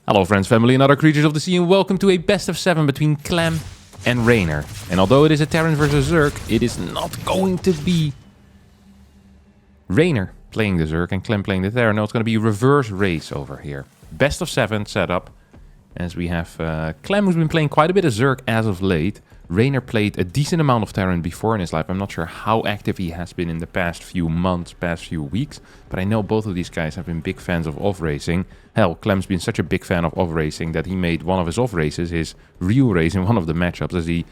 Hello friends, family and other creatures of the sea, and welcome to a best of 7 between Clem and Rainer. And although it is a Terran versus Zerg, it is not going to be Rainer playing the Zerg and Clem playing the Terran. No, it's going to be a reverse race over here. Best of 7 setup, as we have Clem, who's been playing quite a bit of Zerg as of late. Rainer played a decent amount of Terran before in his life. I'm not sure how active he has been in the past few months, past few weeks, but I know both of these guys have been big fans of off-racing. Hell, Clem's been such a big fan of off-racing that he made one of his off-races his real race in one of the matchups, as he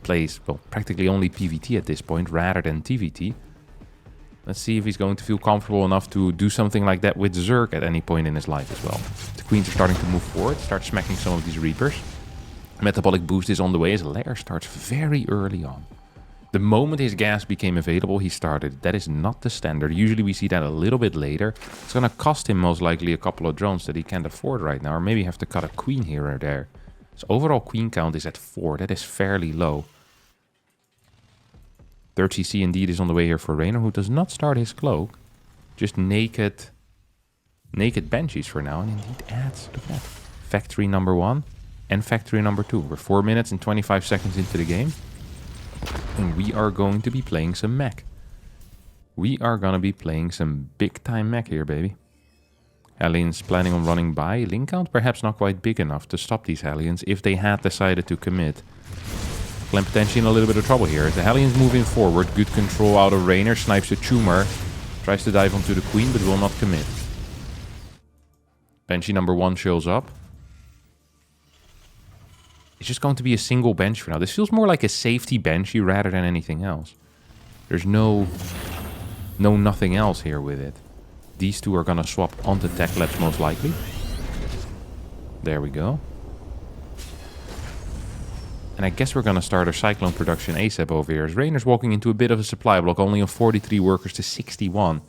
plays, well, practically only PvT at this point rather than TvT. Let's see if he's going to feel comfortable enough to do something like that with Zerg at any point in his life as well. The Queens are starting to move forward, start smacking some of these Reapers. Metabolic boost is on the way as Lair starts very early on. The moment his gas became available, he started. That is not the standard. Usually we see that a little bit later. It's going to cost him most likely a couple of drones that he can't afford right now, or maybe have to cut a queen here or there. His overall queen count is at 4. That is fairly low. Third CC indeed is on the way here for Rainer, who does not start his cloak. Just naked Banshees for now, and indeed adds to that. Factory number 1. And factory number 2. We're 4 minutes and 25 seconds into the game. And we are going to be playing some MECH. We are going to be playing some big time MECH here, baby. Hellions planning on running by. Link count perhaps not quite big enough to stop these Hellions if they had decided to commit. Clem potentially in a little bit of trouble here. The Hellions moving forward. Good control out of Rainer. Snipes a tumor. Tries to dive onto the Queen but will not commit. Banshee number 1 shows up. It's just going to be a single bench for now. This feels more like a safety Banshee rather than anything else. There's no nothing else here with it. These two are going to swap onto Tech Labs most likely. There we go. And I guess we're going to start our Cyclone production ASAP over here. As Rainer's walking into a bit of a supply block, only on 43 workers to 61.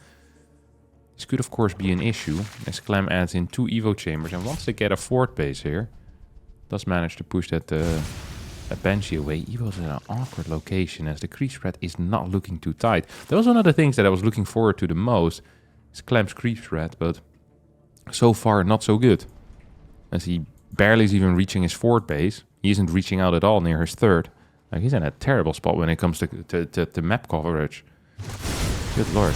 This could of course be an issue, as Clem adds in 2 Evo chambers and wants to get a fort base here. Does manage to push that Banshee away. Evo's in an awkward location as the creep spread is not looking too tight. That was one of the things that I was looking forward to the most. Is Clem's creep spread, but so far not so good. As he barely is even reaching his fort base. He isn't reaching out at all near his third. Like, he's in a terrible spot when it comes to map coverage. Good lord.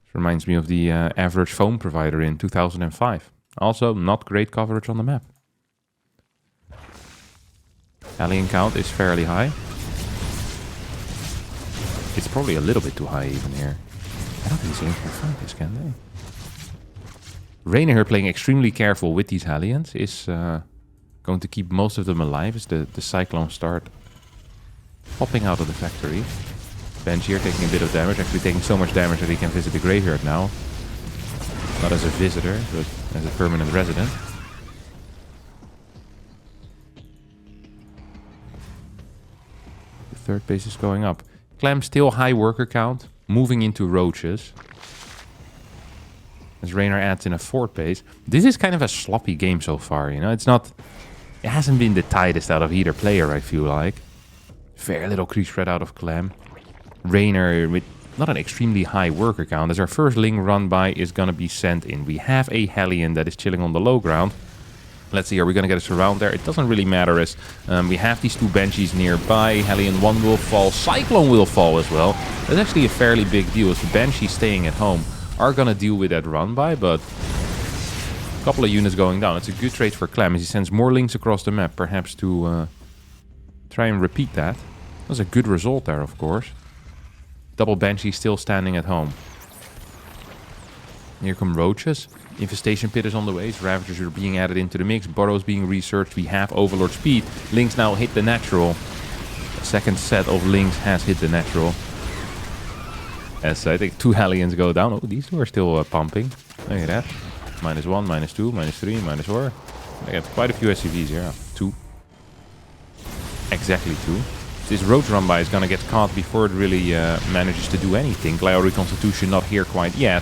This reminds me of the average phone provider in 2005. Also, not great coverage on the map. Alien count is fairly high. It's probably a little bit too high even here. I don't think these Link will find this, can they? Rainer here playing extremely careful with these Hellions is going to keep most of them alive as the Cyclones start popping out of the factory. Bench here taking a bit of damage, actually taking so much damage that he can visit the graveyard now. Not as a visitor, but as a permanent resident. The third base is going up. Clem still high worker count, moving into roaches. As Rainer adds in a fourth base. This is kind of a sloppy game so far, you know. It hasn't been the tightest out of either player, I feel like. Very little creep spread out of Clem. Rainer with not an extremely high worker count, as our first Ling run by is going to be sent in. We have a Hellion that is chilling on the low ground. Let's see, are we going to get a surround there? It doesn't really matter as we have these 2 Banshees nearby. Hellion 1 will fall, Cyclone will fall as well. That's actually a fairly big deal as the Banshees staying at home are going to deal with that run by, but a couple of units going down. It's a good trade for Clem as he sends more Lings across the map, perhaps to try and repeat that. That's a good result there, of course. Double Banshee still standing at home. Here come Roaches. Infestation Pit is on the way. Ravagers are being added into the mix. Burrows being researched. We have Overlord Speed. Lings now hit the natural. A second set of Lings has hit the natural. As I think 2 Hellions go down. Oh, these 2 are still pumping. Look at that. -1, -2, -3, -4. I got quite a few SCVs here. 2. Exactly 2. This roach run by is going to get caught before it really manages to do anything. Glio Reconstitution not here quite yet.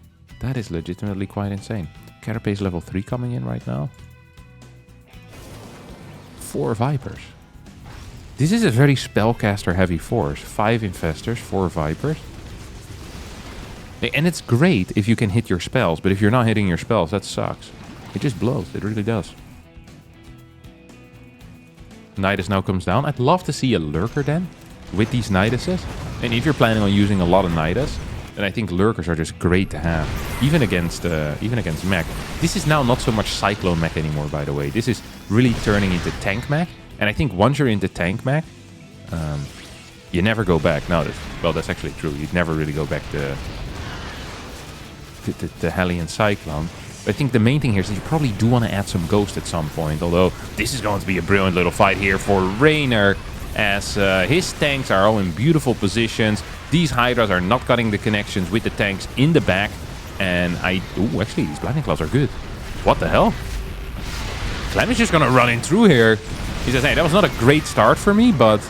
That is legitimately quite insane. Carapace level 3 coming in right now. 4 Vipers. This is a very spellcaster heavy force. 5 Infestors, 4 Vipers. And it's great if you can hit your spells, but if you're not hitting your spells, that sucks. It just blows, it really does. Nidus now comes down. I'd love to see a Lurker then, with these Niduses. And if you're planning on using a lot of Nidus, then I think Lurkers are just great to have. Even against mech. This is now not so much Cyclone mech anymore, by the way. This is really turning into tank mech. And I think once you're into tank mech, you never go back. No, that's actually true. You'd never really go back to Hellion Cyclone. But I think the main thing here is that you probably do want to add some Ghost at some point. Although this is going to be a brilliant little fight here for Raynor, as his tanks are all in beautiful positions. These Hydras are not cutting the connections with the tanks in the back. And ooh, actually, these Blinding Claws are good. What the hell? Clem is just going to run in through here. He says, hey, that was not a great start for me, but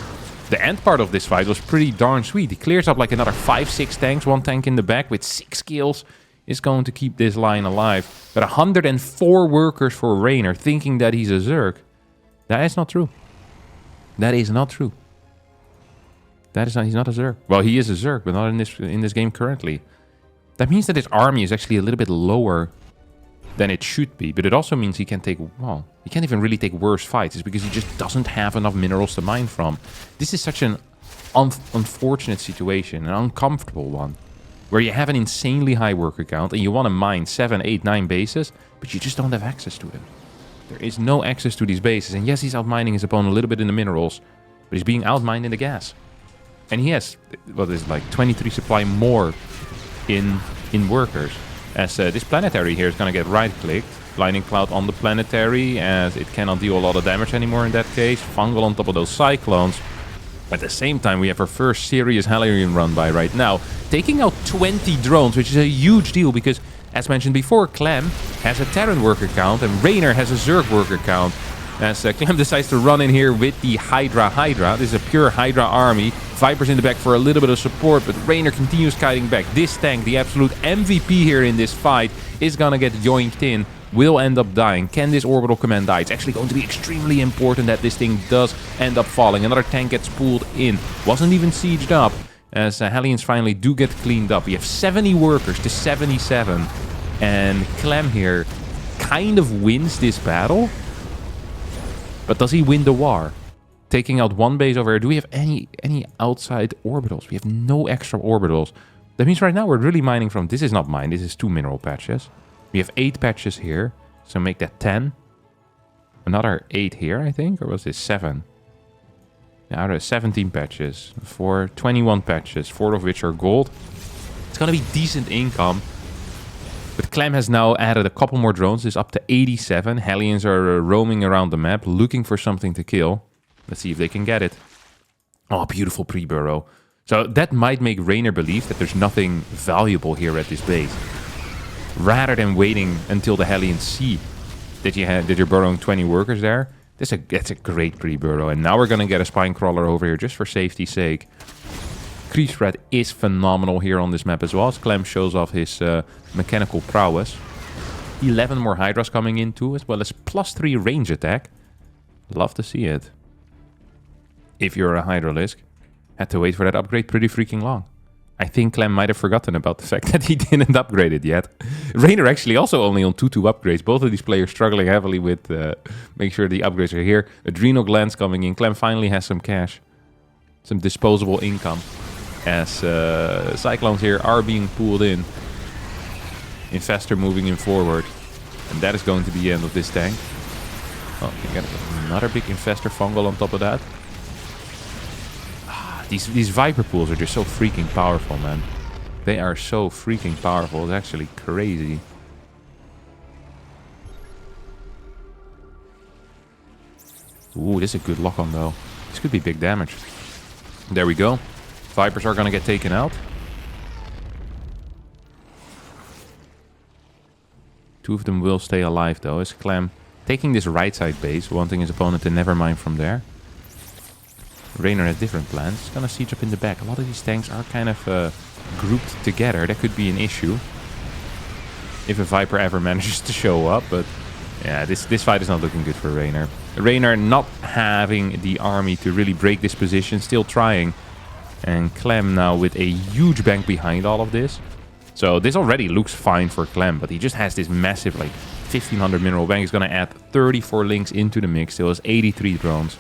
the end part of this fight was pretty darn sweet. He clears up like another 5-6 tanks, 1 tank in the back with 6 kills. Is going to keep this line alive. But 104 workers for Raynor, thinking that he's a Zerg. That is not true. That is not true. He's not a Zerg. Well, he is a Zerg, but not in this game currently. That means that his army is actually a little bit lower than it should be. But it also means he can take, well, he can't even really take worse fights. It's because he just doesn't have enough minerals to mine from. This is such an unfortunate situation, an uncomfortable one, where you have an insanely high worker count and you want to mine 7, 8, 9 bases, but you just don't have access to them. There is no access to these bases. And yes, he's outmining his opponent a little bit in the minerals, but he's being outmined in the gas. And he has, what is it, like 23 supply more in workers. As this planetary here is going to get right-clicked. Blinding Cloud on the planetary, as it cannot deal a lot of damage anymore in that case. Fungal on top of those Cyclones. At the same time, we have our first serious Hellion run by right now, taking out 20 drones, which is a huge deal because, as mentioned before, Clem has a Terran worker count and Raynor has a Zerg worker count. As Clem decides to run in here with the Hydra. This is a pure Hydra army. Vipers in the back for a little bit of support, but Raynor continues kiting back. This tank, the absolute MVP here in this fight, is gonna get yoinked in. Will end up dying. Can this orbital command die? It's actually going to be extremely important that this thing does end up falling. Another tank gets pulled in. Wasn't even sieged up, as Hellions finally do get cleaned up. We have 70 workers to 77. And Clem here kind of wins this battle. But does he win the war? Taking out 1 base over here. Do we have any outside orbitals? We have no extra orbitals. That means right now we're really mining from... This is not mine. This is 2 mineral patches. We have 8 patches here, so make that 10. Another 8 here, I think, or was this 7? Now there's 17 patches, 21 patches, 4 of which are gold. It's gonna be decent income. But Clem has now added a couple more drones, it's up to 87. Hellions are roaming around the map, looking for something to kill. Let's see if they can get it. Oh, beautiful pre-burrow. So that might make Raynor believe that there's nothing valuable here at this base. Rather than waiting until the Hellions see that you're burrowing 20 workers there. That's a great pre-burrow. And now we're going to get a spine crawler over here just for safety's sake. Creep spread is phenomenal here on this map as well, as Clem shows off his mechanical prowess. 11 more Hydras coming in too, as well as +3 range attack. Love to see it. If you're a Hydralisk, had to wait for that upgrade pretty freaking long. I think Clem might have forgotten about the fact that he didn't upgrade it yet. Raynor actually also only on 2-2 upgrades. Both of these players struggling heavily with make sure the upgrades are here. Adrenal glands coming in. Clem finally has some cash. Some disposable income. As Cyclones here are being pulled in. Infestor moving in forward. And that is going to be the end of this tank. Oh, you got another big Infestor fungal on top of that. These Viper pools are just so freaking powerful, man. They are so freaking powerful. It's actually crazy. Ooh, this is a good lock-on, though. This could be big damage. There we go. Vipers are going to get taken out. 2 of them will stay alive, though. Is Clem taking this right side base, wanting his opponent to never mine from there. Raynor has different plans. He's gonna siege up in the back. A lot of these tanks are kind of grouped together. That could be an issue. if a Viper ever manages to show up. But yeah, this fight is not looking good for Raynor. Raynor not having the army to really break this position, still trying. And Clem now with a huge bank behind all of this. So this already looks fine for Clem, but he just has this massive, like, 1500 mineral bank. He's going to add 34 links into the mix. Still has 83 drones.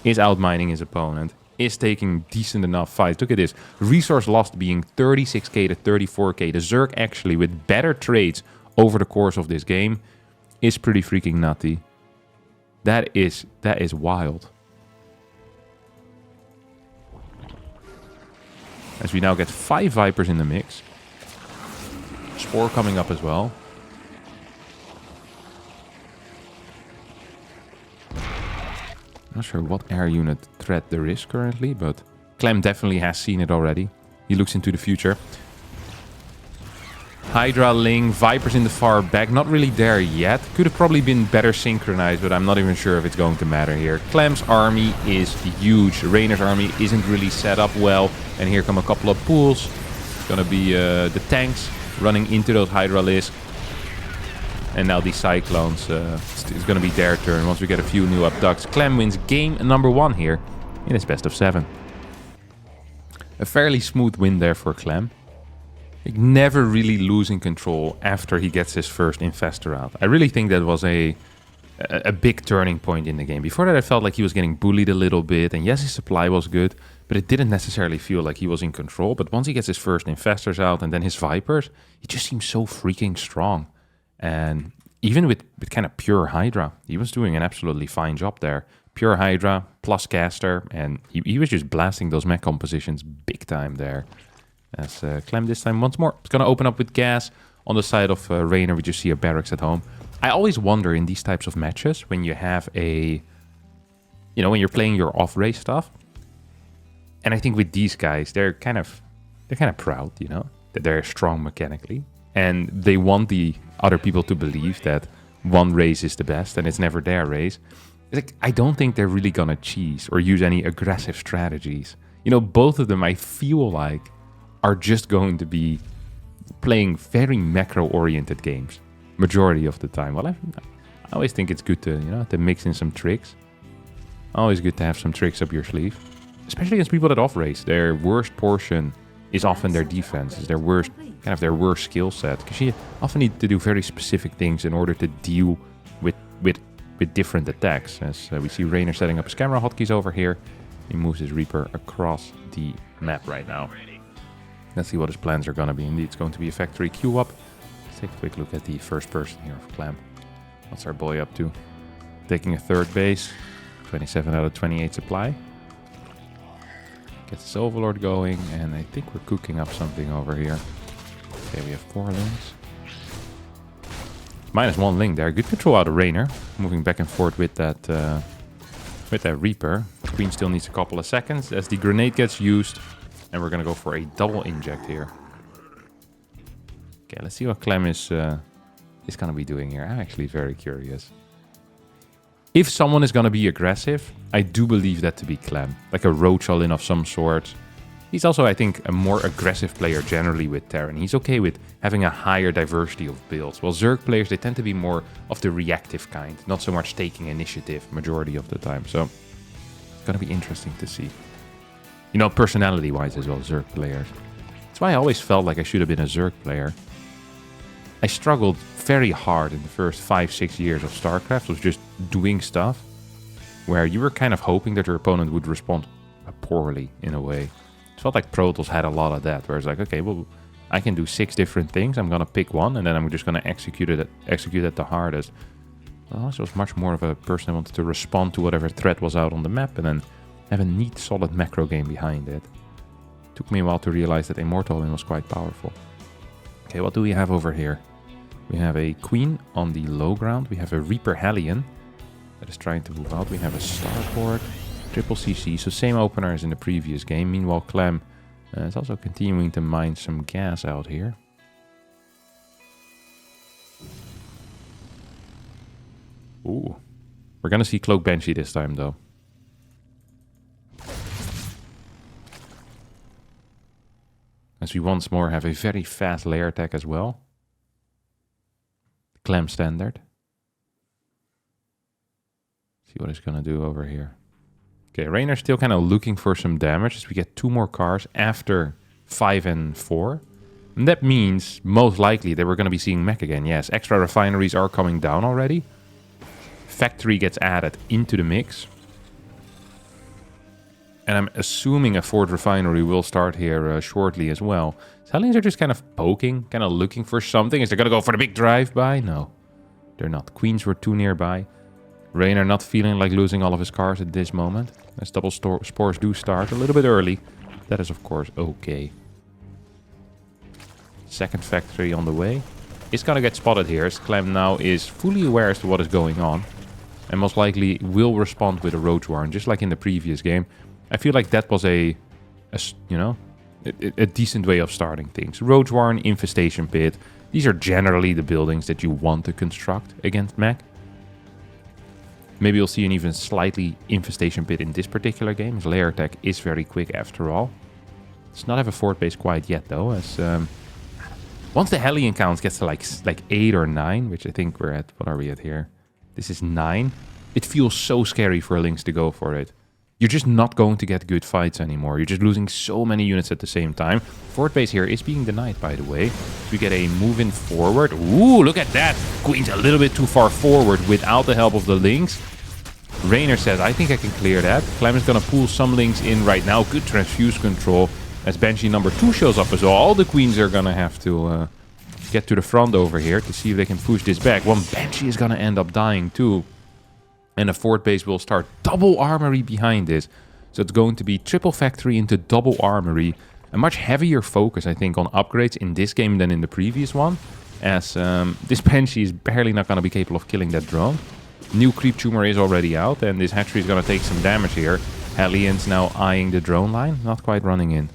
Is outmining his opponent. Is taking decent enough fights. Look at this. Resource lost being 36k to 34k. The Zerg actually, with better trades over the course of this game, is pretty freaking nutty. That is wild. As we now get 5 Vipers in the mix. Spore coming up as well. Not sure what air unit threat there is currently, but Clem definitely has seen it already. He looks into the future. Hydra, Ling, Vipers in the far back. Not really there yet. Could have probably been better synchronized, but I'm not even sure if it's going to matter here. Clem's army is huge. Raynor's army isn't really set up well. And here come a couple of pools. It's going to be the tanks running into those Hydralisks. And now these Cyclones, it's going to be their turn once we get a few new abducts. Clem wins game number 1 here in his best of 7. A fairly smooth win there for Clem. Like, never really losing control after he gets his first Infestor out. I really think that was a big turning point in the game. Before that, I felt like he was getting bullied a little bit. And yes, his supply was good, but it didn't necessarily feel like he was in control. But once he gets his first Infestors out and then his Vipers, he just seems so freaking strong. And even with kind of pure Hydra, he was doing an absolutely fine job there. Pure Hydra plus caster, and he was just blasting those mech compositions big time there. As Clem this time once more. It's going to open up with gas. On the side of Raynor, we just see a barracks at home. I always wonder in these types of matches, when you have a... You know, when you're playing your off-race stuff. And I think with these guys, they're kind of proud, you know, that they're strong mechanically. And they want the other people to believe that one race is the best and it's never their race. It's like, I don't think they're really gonna cheese or use any aggressive strategies. You know, both of them, I feel like, are just going to be playing very macro-oriented games. Majority of the time. Well, I always think it's good to, you know, to mix in some tricks. Always good to have some tricks up your sleeve. Especially against people that off-race. Their worst portion is often their defense. Is their worst... kind of their worst skill set, because you often need to do very specific things in order to deal with different attacks. As we see Raynor setting up his camera hotkeys over here, he moves his Reaper across the map right now. Let's see what his plans are going to be. Indeed, it's going to be a factory queue up. Let's take a quick look at the first person here of Clem. What's our boy up to? Taking a third base, 27 out of 28 supply. Gets his Overlord going, and I think we're cooking up something over here. Okay, we have 4 links. -1 link there. Good control out of Raynor. Moving back and forth with that Reaper. Queen still needs a couple of seconds as the grenade gets used. And we're going to go for a double inject here. Okay, let's see what Clem is going to be doing here. I'm actually very curious. If someone is going to be aggressive, I do believe that to be Clem. Like a roach all-in of some sort. He's also, I think, a more aggressive player generally with Terran. He's okay with having a higher diversity of builds. While Zerg players, they tend to be more of the reactive kind. Not so much taking initiative majority of the time. So it's going to be interesting to see. You know, personality-wise as well, Zerg players. That's why I always felt like I should have been a Zerg player. I struggled very hard in the first 5-6 years of StarCraft. Was just doing stuff where you were kind of hoping that your opponent would respond poorly in a way. It felt like Protoss had a lot of that, where it's like, okay, well, I can do 6 different things. I'm going to pick one, and then I'm just going to execute it the hardest. Well, I was much more of a person who wanted to respond to whatever threat was out on the map, and then have a neat, solid macro game behind it. Took me a while to realize that Immortal was quite powerful. Okay, what do we have over here? We have a Queen on the low ground. We have a Reaper Hellion that is trying to move out. We have a Starport. Triple CC, so same opener as in the previous game. Meanwhile, Clem is also continuing to mine some gas out here. Ooh. We're going to see Cloak Banshee this time, though. As we once more have a very fast lair attack as well. Clem standard. See what he's going to do over here. Okay, Rayner's still kind of looking for some damage as we get 2 more cars after 5 and 4. And that means, most likely, that we're going to be seeing MECH again. Yes, extra refineries are coming down already. Factory gets added into the mix. And I'm assuming a 4th refinery will start here shortly as well. Hellions are just kind of poking, kind of looking for something. Is they going to go for the big drive-by? No, they're not. Queens were too nearby. Rayner not feeling like losing all of his cars at this moment. As double spores do start a little bit early. That is, of course, okay. 2nd factory on the way. It's going to get spotted here, as Clem now is fully aware as to what is going on. And most likely will respond with a roach warren, just like in the previous game. I feel like that was a decent way of starting things. Roach warren, infestation pit. These are generally the buildings that you want to construct against MECH. Maybe you'll see an even slightly infestation pit in this particular game, as layer attack is very quick after all. Does not have a fort base quite yet though, as once the Hellion count gets to like 8 or 9, which I think we're at, what are we at here? This is 9. It feels so scary for Lynx to go for it. You're just not going to get good fights anymore. You're just losing so many units at the same time. Fort base here is being denied, by the way. We get a move in forward. Ooh, look at that. Queen's a little bit too far forward without the help of the Lynx. Rayner says, I think I can clear that. Clem is going to pull some Lynx in right now. Good transfuse control. As Banshee number 2 shows up as well. All the Queens are going to have to get to the front over here to see if they can push this back. One Banshee is going to end up dying too. And a fort base will start double armory behind this. So it's going to be triple factory into double armory. A much heavier focus, I think, on upgrades in this game than in the previous one. As this Banshee is barely not going to be capable of killing that drone. New creep tumor is already out. And this hatchery is going to take some damage here. Hellions now eyeing the drone line. Not quite running in.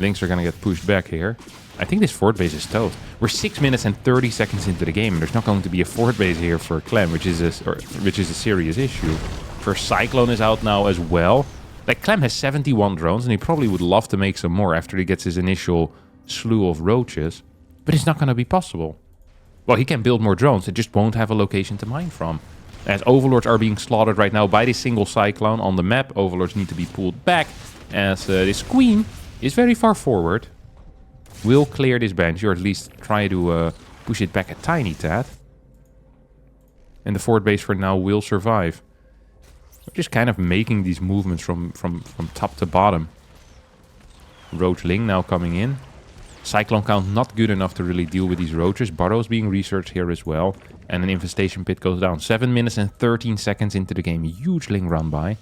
Lynx are going to get pushed back here. I think this fort base is toast. We're 6 minutes and 30 seconds into the game, and there's not going to be a fort base here for Clem, which is a serious issue. First Cyclone is out now as well. Like, Clem has 71 drones, and he probably would love to make some more after he gets his initial slew of roaches. But it's not going to be possible. Well, he can build more drones, it just won't have a location to mine from. As Overlords are being slaughtered right now by this single Cyclone on the map, Overlords need to be pulled back, as this Queen is very far forward. Will clear this Banshee, or at least try to push it back a tiny tad. And the fort base for now will survive. We're just kind of making these movements from top to bottom. Roach Ling now coming in. Cyclone count not good enough to really deal with these roaches. Burrows being researched here as well. And an infestation pit goes down. 7 minutes and 13 seconds into the game. Huge Ling run by.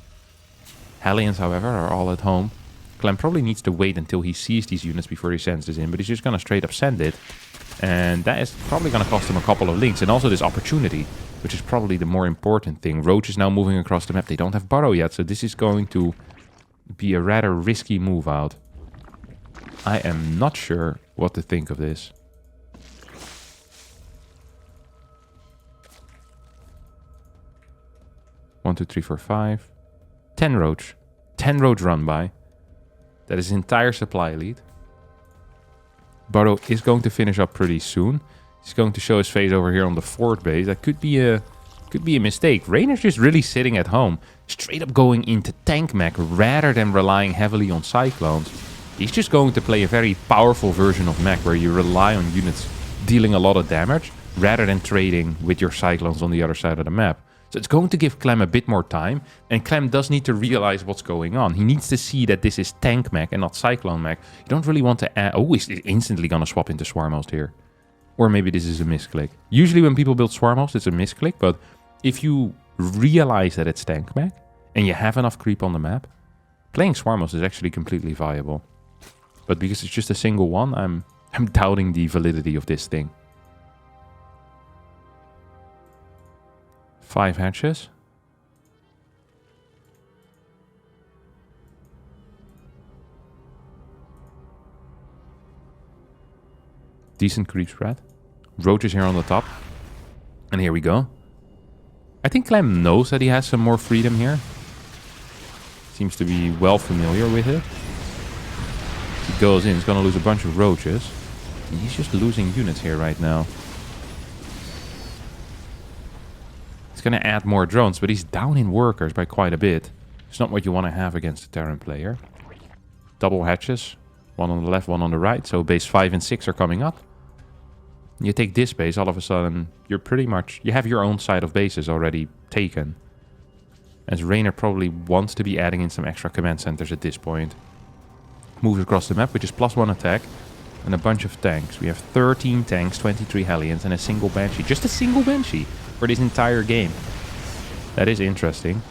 Hellions, however, are all at home. Clem probably needs to wait until he sees these units before he sends this in, but he's just going to straight up send it. And that is probably going to cost him a couple of links. And also this opportunity, which is probably the more important thing. Roach is now moving across the map. They don't have Burrow yet, so this is going to be a rather risky move out. I am not sure what to think of this. One, two, 3, 4, 5. 10 Roach. 10 Roach run by. That is entire supply lead. Burrow is going to finish up pretty soon. He's going to show his face over here on the fort base. That could be a mistake. Rayner's just really sitting at home, straight up going into tank mech rather than relying heavily on Cyclones. He's just going to play a very powerful version of mech where you rely on units dealing a lot of damage rather than trading with your Cyclones on the other side of the map. So it's going to give Clem a bit more time, and Clem does need to realize what's going on. He needs to see that this is tank mech and not Cyclone mech. You don't really want to add... Oh, he's instantly going to swap into Swarm Host here. Or maybe this is a misclick. Usually when people build Swarm Host, it's a misclick, but if you realize that it's tank mech and you have enough creep on the map, playing Swarm Host is actually completely viable. But because it's just a single one, I'm doubting the validity of this thing. 5 hatches. Decent creep spread. Roaches here on the top. And here we go. I think Clem knows that he has some more freedom here. Seems to be well familiar with it. He goes in, he's going to lose a bunch of roaches. He's just losing units here right now. He's going to add more drones, but he's down in workers by quite a bit. It's not what you want to have against a Terran player. Double hatches. One on the left, one on the right. So base 5 and 6 are coming up. You take this base, all of a sudden, you're pretty much... You have your own side of bases already taken. As Rainer probably wants to be adding in some extra command centers at this point. Moves across the map, which is +1 attack. And a bunch of tanks. We have 13 tanks, 23 Hellions, and a single Banshee. Just a single Banshee for this entire game. That is interesting.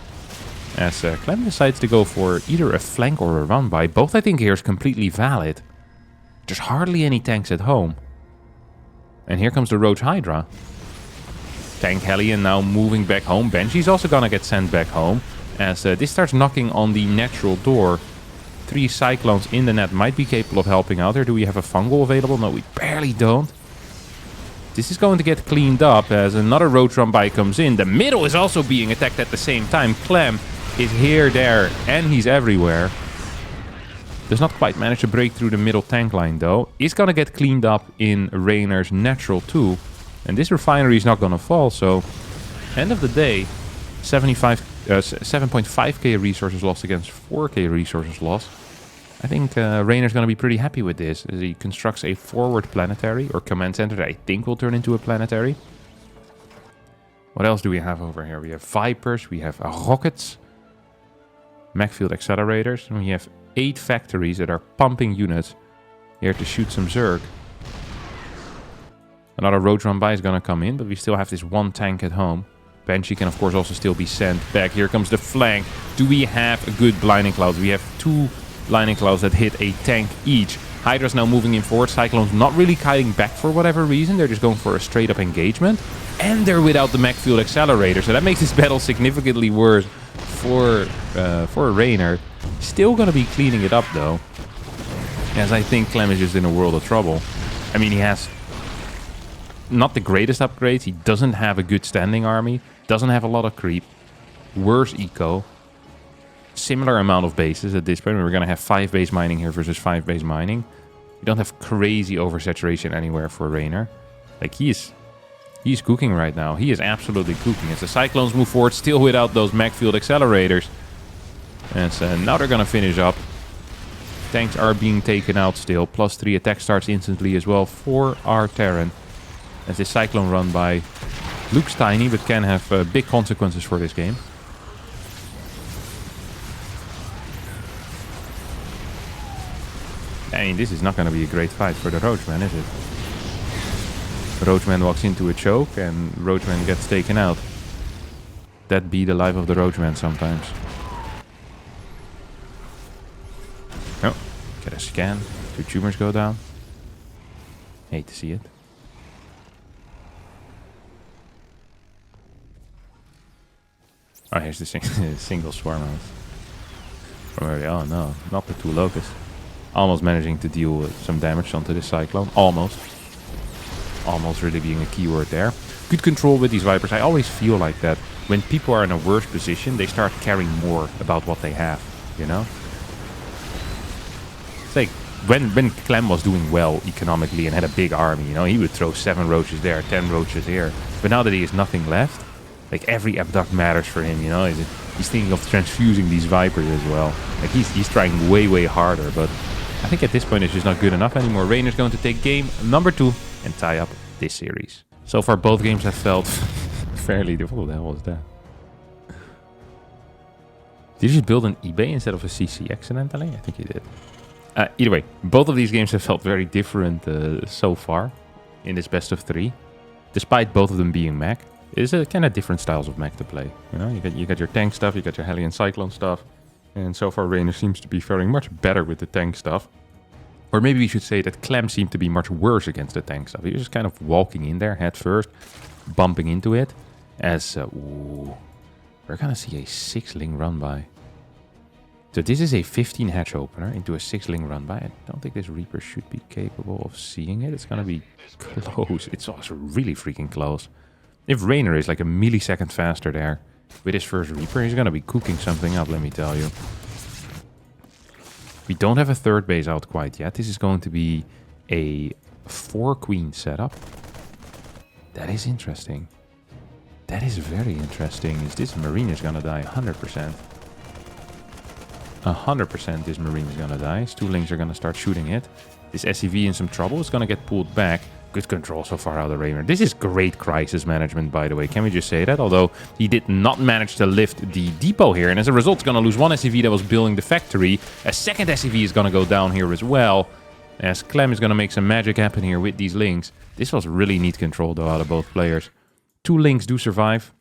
As Clem decides to go for either a flank or a run-by. Both, I think, here is completely valid. There's hardly any tanks at home. And here comes the Roach Hydra. Tank Hellion now moving back home. Banshee's also gonna get sent back home. As this starts knocking on the natural door. 3 Cyclones in the net might be capable of helping out here. Do we have a Fungal available? No, we barely don't. This is going to get cleaned up as another Roach Run-by comes in. The middle is also being attacked at the same time. Clem is here, there, and he's everywhere. Does not quite manage to break through the middle tank line, though. Is going to get cleaned up in Rainer's natural 2. And this refinery is not going to fall, so... End of the day, 7.5k resources lost against 4k resources lost. I think Rainer's going to be pretty happy with this, as he constructs a forward planetary, or command center that I think will turn into a planetary. What else do we have over here? We have Vipers, we have rockets, mech field accelerators, and we have 8 factories that are pumping units here to shoot some Zerg. Another Roach Run-by is going to come in, but we still have this 1 tank at home. Banshee can, of course, also still be sent back. Here comes the flank. Do we have a good Blinding Clouds? We have 2 Blinding Clouds that hit a tank each. Hydra's now moving in forward. Cyclone's not really kiting back for whatever reason. They're just going for a straight-up engagement. And they're without the mech field accelerator. So that makes this battle significantly worse for Rainer. Still going to be cleaning it up, though. As I think Clem is just in a world of trouble. I mean, he has not the greatest upgrades. He doesn't have a good standing army. Doesn't have a lot of creep. Worse eco. Similar amount of bases at this point. We're going to have 5 base mining here versus 5 base mining. You don't have crazy oversaturation anywhere for Rainer. Like, he's cooking right now. He is absolutely cooking. As the Cyclones move forward, still without those mech field accelerators. And so now they're going to finish up. Tanks are being taken out still. +3 attack starts instantly as well for our Terran. As this Cyclone Run-by looks tiny, but can have big consequences for this game. I mean, this is not going to be a great fight for the Roachman, is it? Roachman walks into a choke and Roachman gets taken out. That be the life of the Roachman sometimes. Oh, get a scan. 2 tumors go down. Hate to see it. Oh, here's the single swarm house. From early. Oh no, not the 2 locusts. Almost managing to deal with some damage onto this Cyclone. Almost. Almost really being a keyword there. Good control with these Vipers. I always feel like that when people are in a worse position, they start caring more about what they have, you know? It's like when Clem was doing well economically and had a big army, you know, he would throw 7 roaches there, 10 roaches here. But now that he has nothing left, like every abduct matters for him, you know? He's thinking of transfusing these Vipers as well. Like he's trying way harder, but I think at this point it's just not good enough anymore. Rainer's going to take game number 2 and tie up this series. So far both games have felt fairly... What the hell was that? Did you just build an eBay instead of a CC accidentally? I think you did. Either way, both of these games have felt very different so far in this best of 3. Despite both of them being mech. It's a kind of different styles of mech to play. You know, you got your tank stuff, you got your Hellion Cyclone stuff. And so far Rainer seems to be faring much better with the tank stuff. Or maybe we should say that Clem seemed to be much worse against the tank stuff. He was just kind of walking in there head first, bumping into it. As, ooh, we're gonna see a 6-ling Run-by. So this is a 15 hatch opener into a 6-ling Run-by. I don't think this Reaper should be capable of seeing it. It's gonna be close. It's also really freaking close. If Rainer is like a millisecond faster there with his first Reaper, he's gonna be cooking something up, let me tell you. We don't have a 3rd base out quite yet. This is going to be a 4 queen setup. That is interesting. That is very interesting. Is this marine is gonna die 100%. 100% this marine is gonna die. His 2 lings are gonna start shooting it. This SCV in some trouble. It's gonna get pulled back. Good control so far out of Rainer. This is great crisis management, by the way. Can we just say that? Although he did not manage to lift the depot here. And as a result, he's gonna lose 1 SCV that was building the factory. A second SCV is gonna go down here as well. As Clem is gonna make some magic happen here with these links. This was really neat control, though, out of both players. 2 links do survive.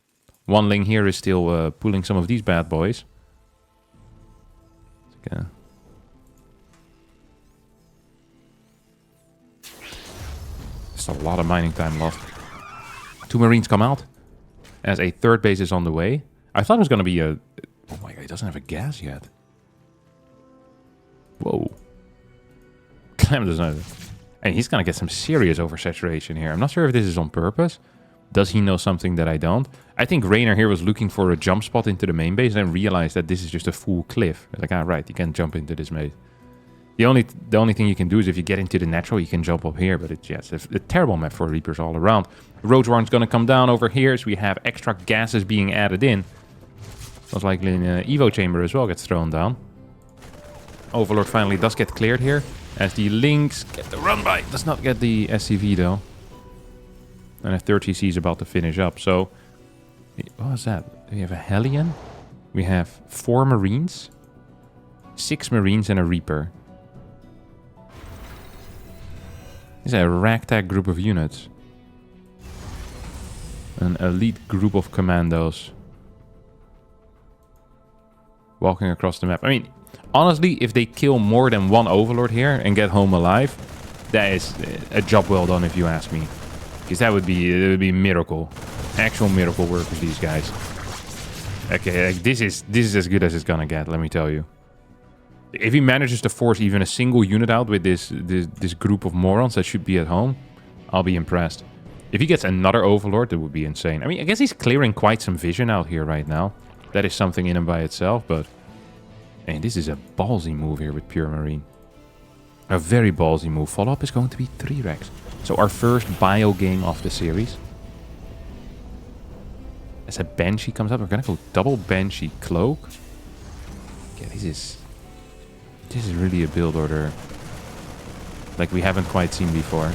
1 link here is still pulling some of these bad boys. Okay. Just a lot of mining time lost. 2 marines come out. As a 3rd base is on the way. I thought it was going to be a... Oh my god, he doesn't have a gas yet. Whoa. Clem doesn't have... And he's going to get some serious oversaturation here. I'm not sure if this is on purpose. Does he know something that I don't? I think Rainer here was looking for a jump spot into the main base and realized that this is just a full cliff. Like, ah, right, you can't jump into this maze. The only thing you can do is if you get into the natural, you can jump up here. But it's a terrible map for Reapers all around. Roach Warren's going to come down over here, so we have extra gases being added in. Most likely an Evo chamber as well gets thrown down. Overlord finally does get cleared here. As the links get the run by. Does not get the SCV though. And a 30C is about to finish up. So, what was that? We have a Hellion. We have 4 Marines. 6 Marines and a Reaper. This is a ragtag group of units. An elite group of commandos. Walking across the map. I mean, honestly, if they kill more than 1 Overlord here and get home alive, that is a job well done if you ask me. Because that would be a miracle. Actual miracle work with these guys. Okay, like this is as good as it's gonna get, let me tell you. If he manages to force even a single unit out with this group of morons that should be at home, I'll be impressed. If he gets another Overlord, that would be insane. I mean, I guess he's clearing quite some vision out here right now. That is something in him by itself, but... And this is a ballsy move here with Pure Marine. A very ballsy move. Follow-up is going to be 3 racks. So our first bio game of the series. As a Banshee comes up, we're gonna go double Banshee Cloak. Yeah, this is really a build order like we haven't quite seen before.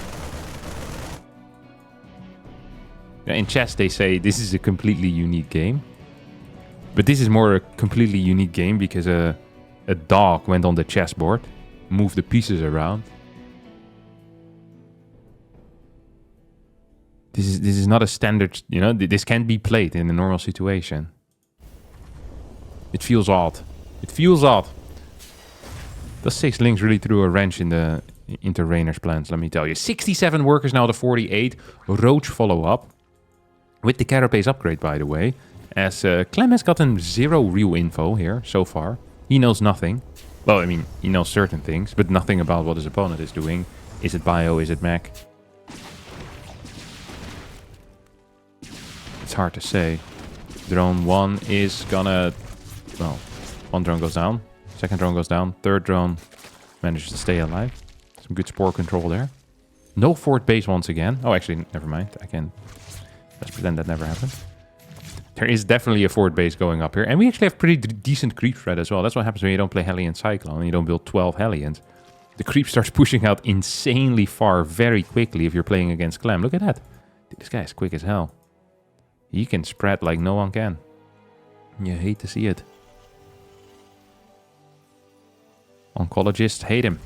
In chess they say this is a completely unique game. But this is more a completely unique game because a dog went on the chessboard, moved the pieces around. This is not a standard, you know, this can't be played in a normal situation. It feels odd. It feels odd. The 6 links really threw a wrench into Rainer's plans, let me tell you. 67 workers now to 48. Roach follow-up. With the Carapace upgrade, by the way. As Clem has gotten 0 real info here so far. He knows nothing. Well, I mean, he knows certain things, but nothing about what his opponent is doing. Is it bio? Is it mech? It's hard to say. Drone 1 is gonna... Well, 1 drone goes down. 2nd drone goes down. 3rd drone manages to stay alive. Some good spore control there. No 4th base once again. Oh, actually, never mind. Let's pretend that never happened. There is definitely a 4th base going up here. And we actually have pretty decent creep spread as well. That's what happens when you don't play Hellion Cyclone and you don't build 12 Hellions. The creep starts pushing out insanely far very quickly if you're playing against Clem. Look at that. Dude, this guy is quick as hell. He can spread like no one can. You hate to see it. Oncologists hate him.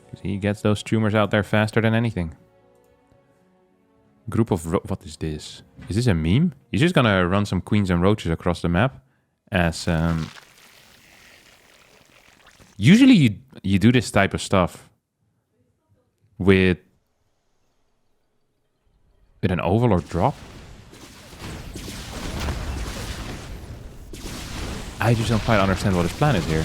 Because he gets those tumors out there faster than anything. Group of... What is this? Is this a meme? He's just gonna run some queens and roaches across the map. As... Usually you do this type of stuff with an Overlord drop. I just don't quite understand what his plan is here.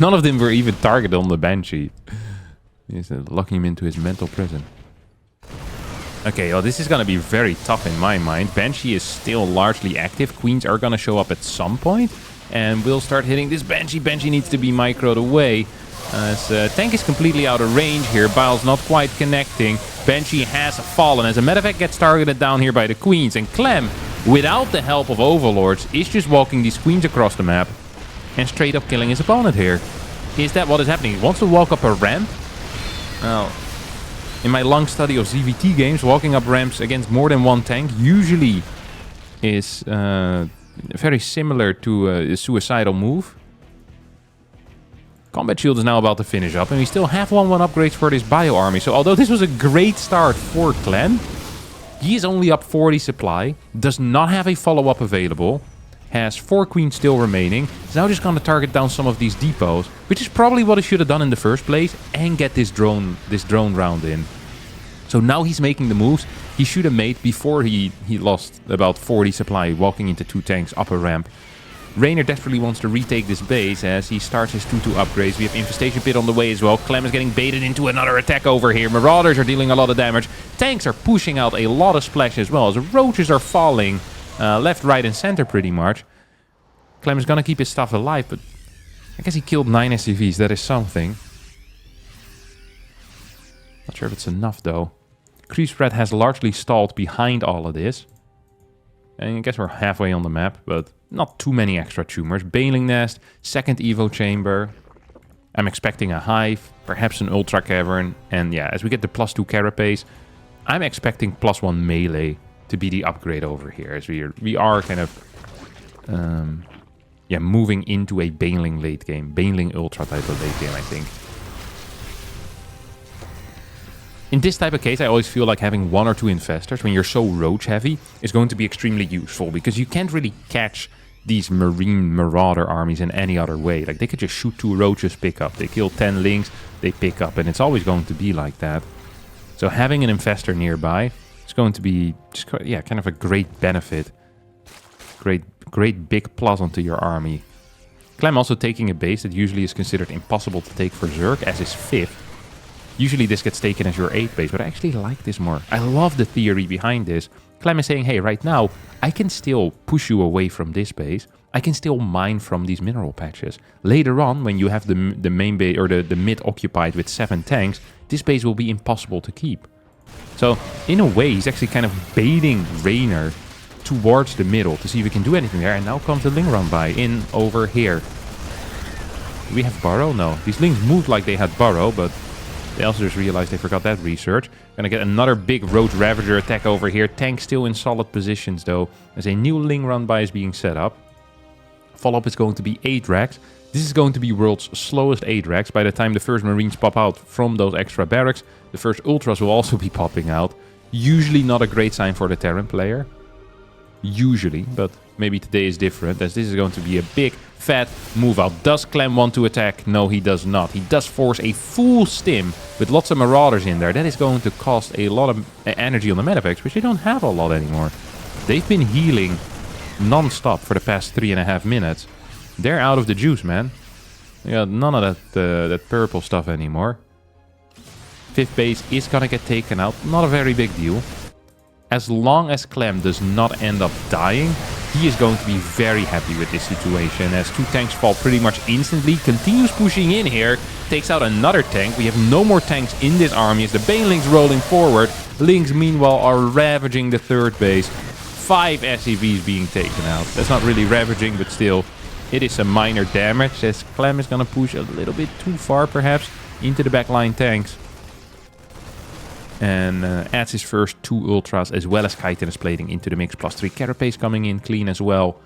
None of them were even targeted on the Banshee. He's locking him into his mental prison. Okay, well, this is going to be very tough in my mind. Banshee is still largely active. Queens are going to show up at some point. and will start hitting this Banshee. Banshee needs to be microed away. As tank is completely out of range here. Bile's not quite connecting. Banshee has fallen as a medevac gets targeted down here by the queens. And Clem, without the help of overlords, is just walking these queens across the map and straight up killing his opponent here. Is that what is happening? He wants to walk up a ramp. Well, in my long study of ZVT games, walking up ramps against more than one tank usually is very similar to a suicidal move. Combat Shield is now about to finish up, and we still have 1-1 upgrades for this bio army. So although this was a great start for Clem, he is only up 40 supply, does not have a follow-up available, has 4 queens still remaining. He's now just going to target down some of these depots, which is probably what he should have done in the first place, and get this drone round in. So now he's making the moves he should have made before he lost about 40 supply walking into 2 tanks up a ramp. Raynor desperately wants to retake this base as he starts his 2-2 upgrades. We have Infestation Pit on the way as well. Clem is getting baited into another attack over here. Marauders are dealing a lot of damage. Tanks are pushing out a lot of splash as well as roaches are falling left, right, and center pretty much. Clem is going to keep his stuff alive, but I guess he killed 9 SCVs. That is something. Not sure if it's enough though. Creep spread has largely stalled behind all of this. And I guess we're halfway on the map, but not too many extra tumors. Bailing Nest, second Evo Chamber. I'm expecting a Hive, perhaps an Ultra Cavern. And yeah, as we get the +2 Carapace, I'm expecting +1 Melee to be the upgrade over here. As we are kind of moving into a Bailing late game. Bailing Ultra type of late game, I think. In this type of case, I always feel like having 1 or 2 infestors when you're so roach heavy is going to be extremely useful because you can't really catch these marine marauder armies in any other way. Like they could just shoot 2 roaches, pick up. They kill 10 lings, they pick up, and it's always going to be like that. So having an infestor nearby is going to be just, kind of a great benefit. Great big plus onto your army. Clem also taking a base that usually is considered impossible to take for Zerg as his 5th. Usually this gets taken as your 8th base, but I actually like this more. I love the theory behind this. Clem is saying, hey, right now, I can still push you away from this base. I can still mine from these mineral patches. Later on, when you have the main base or the mid occupied with 7 tanks, this base will be impossible to keep. So, in a way, he's actually kind of baiting Raynor towards the middle to see if we can do anything there. And now comes the Ling run by in over here. Do we have Burrow? No. These Lings moved like they had Burrow, but they also just realized they forgot that research. Gonna get another big Roach Ravager attack over here. Tank still in solid positions though, as a new Ling run by is being set up. Follow-up is going to be Adrax. This is going to be world's slowest Adrax. By the time the first Marines pop out from those extra barracks, the first Ultras will also be popping out. Usually not a great sign for the Terran player. Usually, but maybe today is different, as this is going to be a big, fat move out. Does Clem want to attack? No, he does not. He does force a full stim with lots of Marauders in there. That is going to cost a lot of energy on the medevacs, which they don't have a lot anymore. They've been healing non-stop for the past 3.5 minutes. They're out of the juice, man. Yeah, none of that purple stuff anymore. 5th base is gonna get taken out. Not a very big deal. As long as Clem does not end up dying, he is going to be very happy with this situation. As 2 tanks fall pretty much instantly, continues pushing in here, takes out another tank. We have no more tanks in this army as the Banelings rolling forward. Lings, meanwhile, are ravaging the 3rd base. 5 SCVs being taken out. That's not really ravaging, but still, it is some minor damage as Clem is going to push a little bit too far, perhaps, into the backline tanks. And adds his first 2 Ultras as well as Chitinous Plating into the mix. +3 Carapace coming in clean as well.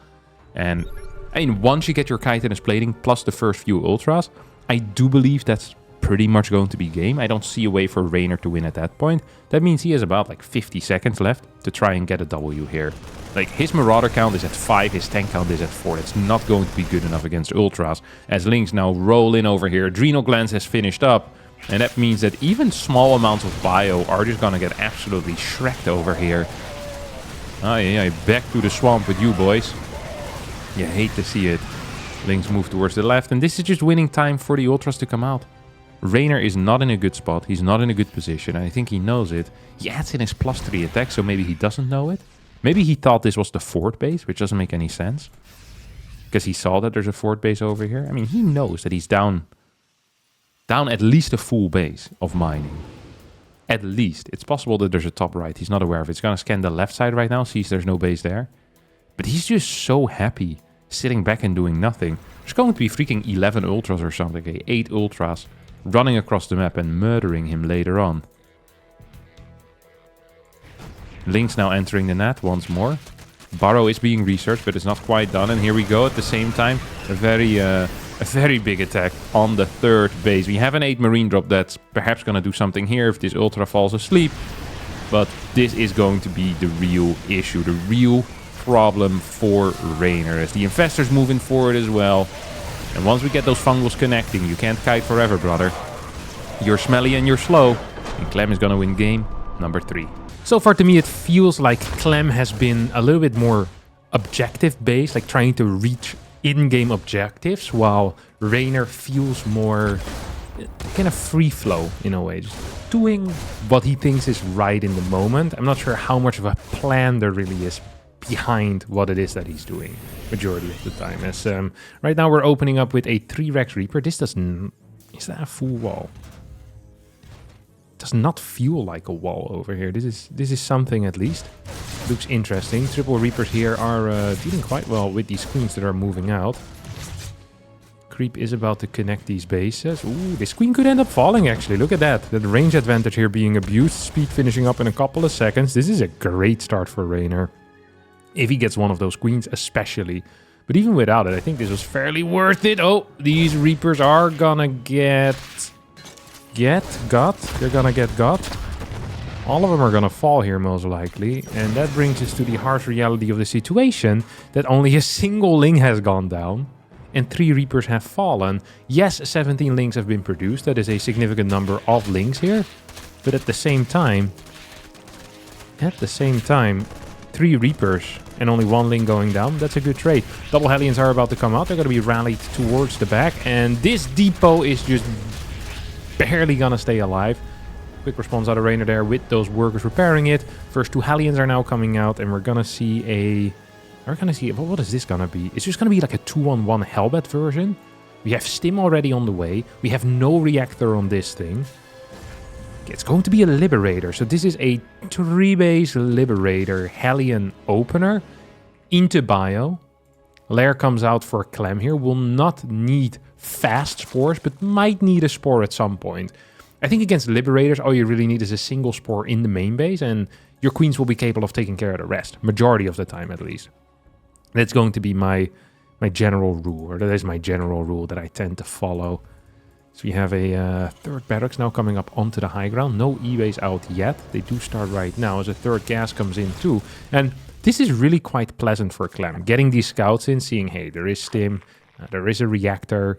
And I mean, once you get your Chitinous Plating plus the first few Ultras, I do believe that's pretty much going to be game. I don't see a way for Raynor to win at that point. That means he has about like 50 seconds left to try and get a W here. Like his Marauder count is at 5, his tank count is at 4. It's not going to be good enough against Ultras. As Lings now roll in over here. Adrenal Glands has finished up. And that means that even small amounts of bio are just gonna get absolutely shreked over here. Oh yeah, back to the swamp with you boys. You hate to see it. Lings move towards the left, and this is just winning time for the Ultras to come out. Raynor is not in a good spot. He's not in a good position. I think he knows it. He adds in his +3 attack, so maybe he doesn't know it. Maybe he thought this was the 4th base, which doesn't make any sense. because he saw that there's a fort base over here. I mean, he knows that he's down at least a full base of mining. At least. It's possible that there's a top right. He's not aware of it. He's going to scan the left side right now, sees there's no base there. But he's just so happy sitting back and doing nothing. There's going to be freaking 11 ultras or something. Okay? 8 ultras running across the map and murdering him later on. Link's now entering the net once more. Burrow is being researched, but it's not quite done. And here we go at the same time. A very big attack on the third base. We have an 8 marine drop that's perhaps going to do something here if this ultra falls asleep. But this is going to be the real issue, the real problem for Raynor, as the Infestor's moving forward as well. And once we get those fungals connecting, you can't kite forever, brother. You're smelly and you're slow. And Clem is going to win game number 3. So far to me, it feels like Clem has been a little bit more objective-based, like trying to reach in-game objectives, while Raynor feels more kind of free flow in a way, just doing what he thinks is right in the moment. I'm not sure how much of a plan there really is behind what it is that he's doing majority of the time. As right now we're opening up with a 3 Rex Reaper. This doesn't... Is that a full wall? Does not feel like a wall over here. This is something at least. Looks interesting. Triple Reapers here are dealing quite well with these queens that are moving out. Creep is about to connect these bases. Ooh, this queen could end up falling actually. Look at that. The range advantage here being abused. Speed finishing up in a couple of seconds. This is a great start for Raynor. If he gets one of those queens especially. But even without it, I think this was fairly worth it. Oh, these Reapers are gonna get got. They're gonna get got. All of them are gonna fall here most likely. And that brings us to the harsh reality of the situation, that only a single Link has gone down and 3 Reapers have fallen. Yes, 17 Links have been produced. That is a significant number of Links here. But at the same time, 3 Reapers and only 1 Link going down, that's a good trade. Double Hellions are about to come out. They're going to be rallied towards the back. And this depot is just barely going to stay alive. Quick response out of Raynor there with those workers repairing it. First 2 Hellions are now coming out. And we're going to see a... what is this going to be? It's just going to be like a 2-on-1 Hellbat version. We have Stim already on the way. We have no reactor on this thing. It's going to be a Liberator. So this is a 3-base Liberator Hellion opener into bio. Lair comes out for Clem here. Will not need fast spores, but might need a spore at some point. I think against Liberators, all you really need is a single spore in the main base, and your queens will be capable of taking care of the rest. Majority of the time, at least. That's going to be my general rule, or that is my general rule that I tend to follow. So we have a 3rd barracks now coming up onto the high ground. No E-base out yet. They do start right now as a 3rd gas comes in too. And this is really quite pleasant for Clem. Getting these scouts in, seeing, hey, there is Stim, there is a reactor.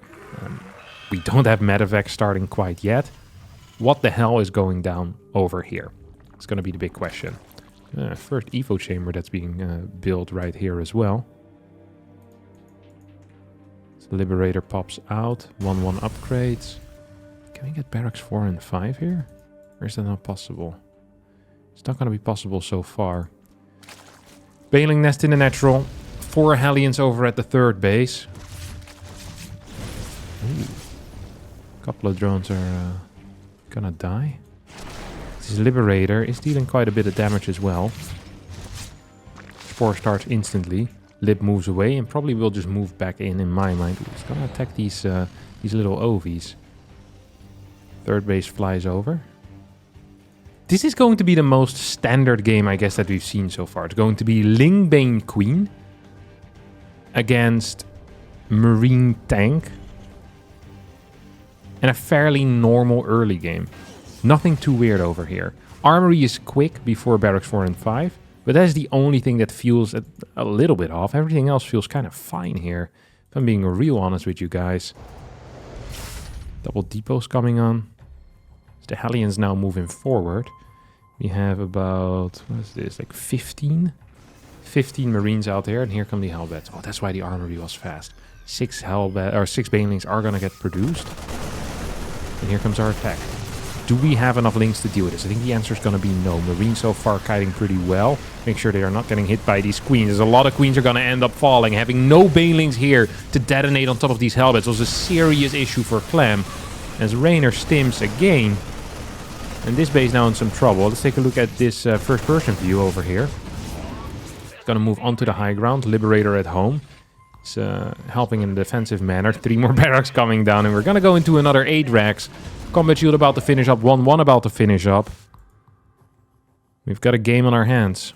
We don't have medevac starting quite yet. What the hell is going down over here? It's going to be the big question. First Evo chamber that's being built right here as well. Liberator pops out. 1-1 upgrades. Can we get barracks 4 and 5 here? Or is that not possible? It's not going to be possible so far. Bailing nest in the natural. 4 Hellions over at the 3rd base. Ooh. A couple of drones are gonna die. This Liberator is dealing quite a bit of damage as well. Spore starts instantly. Lib moves away and probably will just move back in my mind. It's gonna attack these little ovies. 3rd base flies over. This is going to be the most standard game, I guess, that we've seen so far. It's going to be Lingbane Queen against Marine Tank. And a fairly normal early game. Nothing too weird over here. Armory is quick before barracks 4 and 5. But that's the only thing that feels a little bit off. Everything else feels kind of fine here. If I'm being real honest with you guys. Double depots coming on. The Hellions now moving forward. We have about, what is this, like 15 Marines out there. And here come the Hellbats. Oh, that's why the armory was fast. 6 Banelings are going to get produced. And here comes our attack. Do we have enough links to deal with this? I think the answer is going to be no. Marines so far kiting pretty well. Make sure they are not getting hit by these queens. There's a lot of queens are going to end up falling. Having no banelings here to detonate on top of these helmets was a serious issue for Clem. As Raynor stims again. And this base now in some trouble. Let's take a look at this first-person view over here. It's going to move onto the high ground. Liberator at home. It's helping in a defensive manner. 3 more barracks coming down. And we're going to go into another 8 racks. Combat shield about to finish up. 1-1 about to finish up. We've got a game on our hands.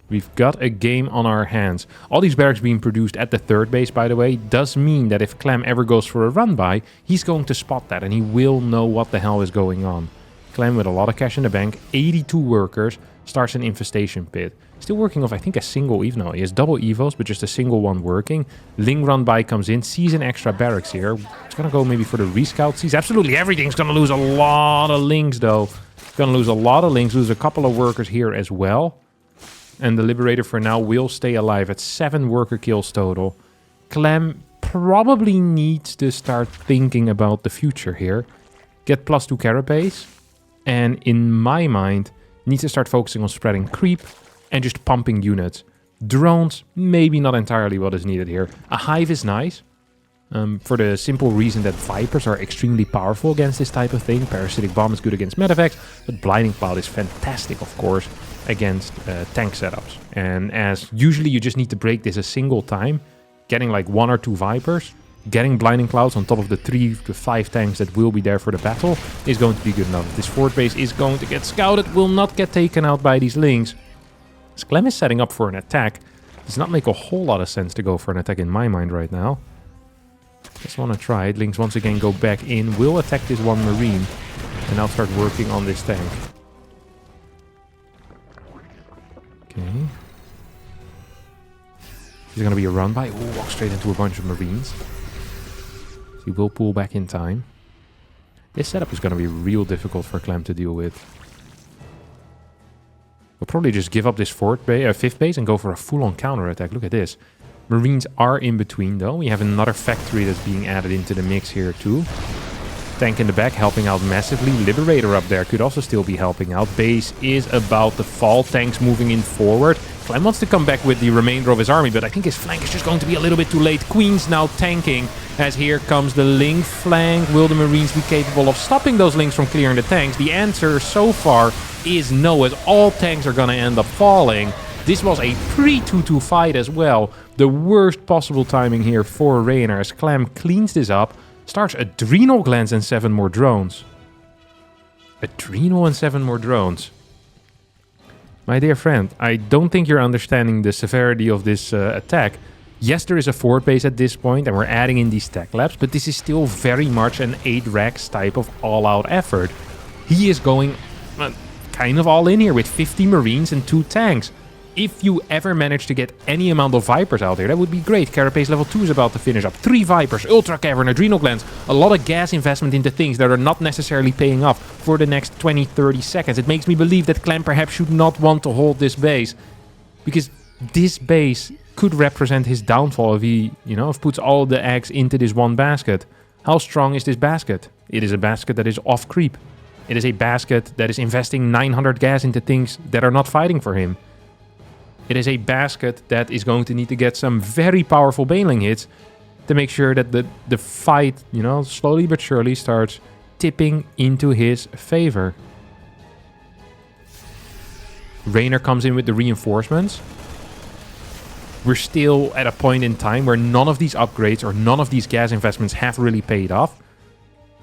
We've got a game on our hands. All these barracks being produced at the 3rd base, by the way, does mean that if Clem ever goes for a run-by, he's going to spot that and he will know what the hell is going on. Clem with a lot of cash in the bank, 82 workers, starts an infestation pit. Still working off, I think, a single evo. No, he has double evos, but just a single one working. Ling run-by comes in, sees an extra barracks here. It's going to go maybe for the rescout. Sees absolutely everything. It's going to lose a lot of links, though. It's going to lose a lot of links, lose a couple of workers here as well. And the Liberator for now will stay alive at 7 worker kills total. Clem probably needs to start thinking about the future here. Get +2 carapace. And in my mind, needs to start focusing on spreading creep and just pumping units. Drones, maybe not entirely what is needed here. A hive is nice. For the simple reason that Vipers are extremely powerful against this type of thing. Parasitic Bomb is good against medevacs, but Blinding Cloud is fantastic, of course, against tank setups. And as usually you just need to break this a single time, getting like 1 or 2 Vipers, getting Blinding Clouds on top of the 3 to 5 tanks that will be there for the battle is going to be good enough. This fort base is going to get scouted, will not get taken out by these links. As Clem is setting up for an attack, does not make a whole lot of sense to go for an attack in my mind right now. Just want to try it. Links once again go back in, will attack this one Marine, and now start working on this tank. Okay. There's going to be a run by. Ooh, walk straight into a bunch of Marines. So he will pull back in time. This setup is going to be real difficult for Clem to deal with. We'll probably just give up this 5th base and go for a full-on counter-attack. Look at this. Marines are in between, though. We have another factory that's being added into the mix here, too. Tank in the back helping out massively. Liberator up there could also still be helping out. Base is about to fall. Tanks moving in forward. Clem wants to come back with the remainder of his army, but I think his flank is just going to be a little bit too late. Queen's now tanking, as here comes the Link flank. Will the Marines be capable of stopping those Links from clearing the tanks? The answer so far is no, as all tanks are going to end up falling. This was a pre-2-2 fight as well. The worst possible timing here for Raynor as Clem cleans this up, starts Adrenal Glands and 7 more drones. Adrenal and 7 more drones. My dear friend, I don't think you're understanding the severity of this attack. Yes, there is a fort base at this point and we're adding in these tech labs, but this is still very much an 8 racks type of all-out effort. He is going kind of all in here with 50 Marines and 2 tanks. If you ever manage to get any amount of Vipers out there, that would be great. Carapace level 2 is about to finish up. 3 Vipers, Ultra Cavern, Adrenal Glands. A lot of gas investment into things that are not necessarily paying off for the next 20-30 seconds. It makes me believe that Clem perhaps should not want to hold this base. Because this base could represent his downfall if he, if puts all the eggs into this one basket. How strong is this basket? It is a basket that is off creep. It is a basket that is investing 900 gas into things that are not fighting for him. It is a basket that is going to need to get some very powerful baneling hits to make sure that the fight, slowly but surely starts tipping into his favor. Raynor comes in with the reinforcements. We're still at a point in time where none of these upgrades or none of these gas investments have really paid off.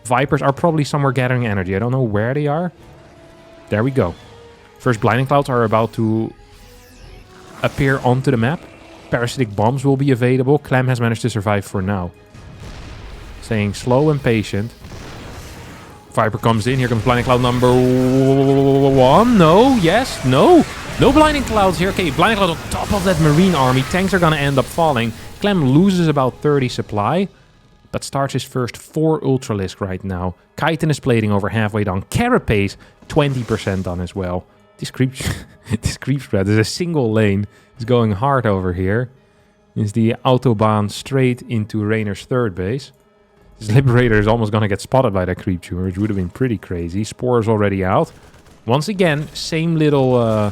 Vipers are probably somewhere gathering energy. I don't know where they are. There we go. First Blinding Clouds are about to appear onto the map. Parasitic Bombs will be available. Clem has managed to survive for now. Staying slow and patient. Viper comes in. Here comes Blinding Cloud number 1. No, yes, no. No Blinding Clouds here. Okay, Blinding Cloud on top of that Marine army. Tanks are going to end up falling. Clem loses about 30 supply, but starts his first 4 Ultralisk right now. Chitin is plating over halfway down. Carapace, 20% done as well. This creep spread is a single lane. It's going hard over here. It's the Autobahn straight into Raynor's 3rd base. This Liberator is almost going to get spotted by that Creep Tumor, which would have been pretty crazy. Spore is already out. Once again, same little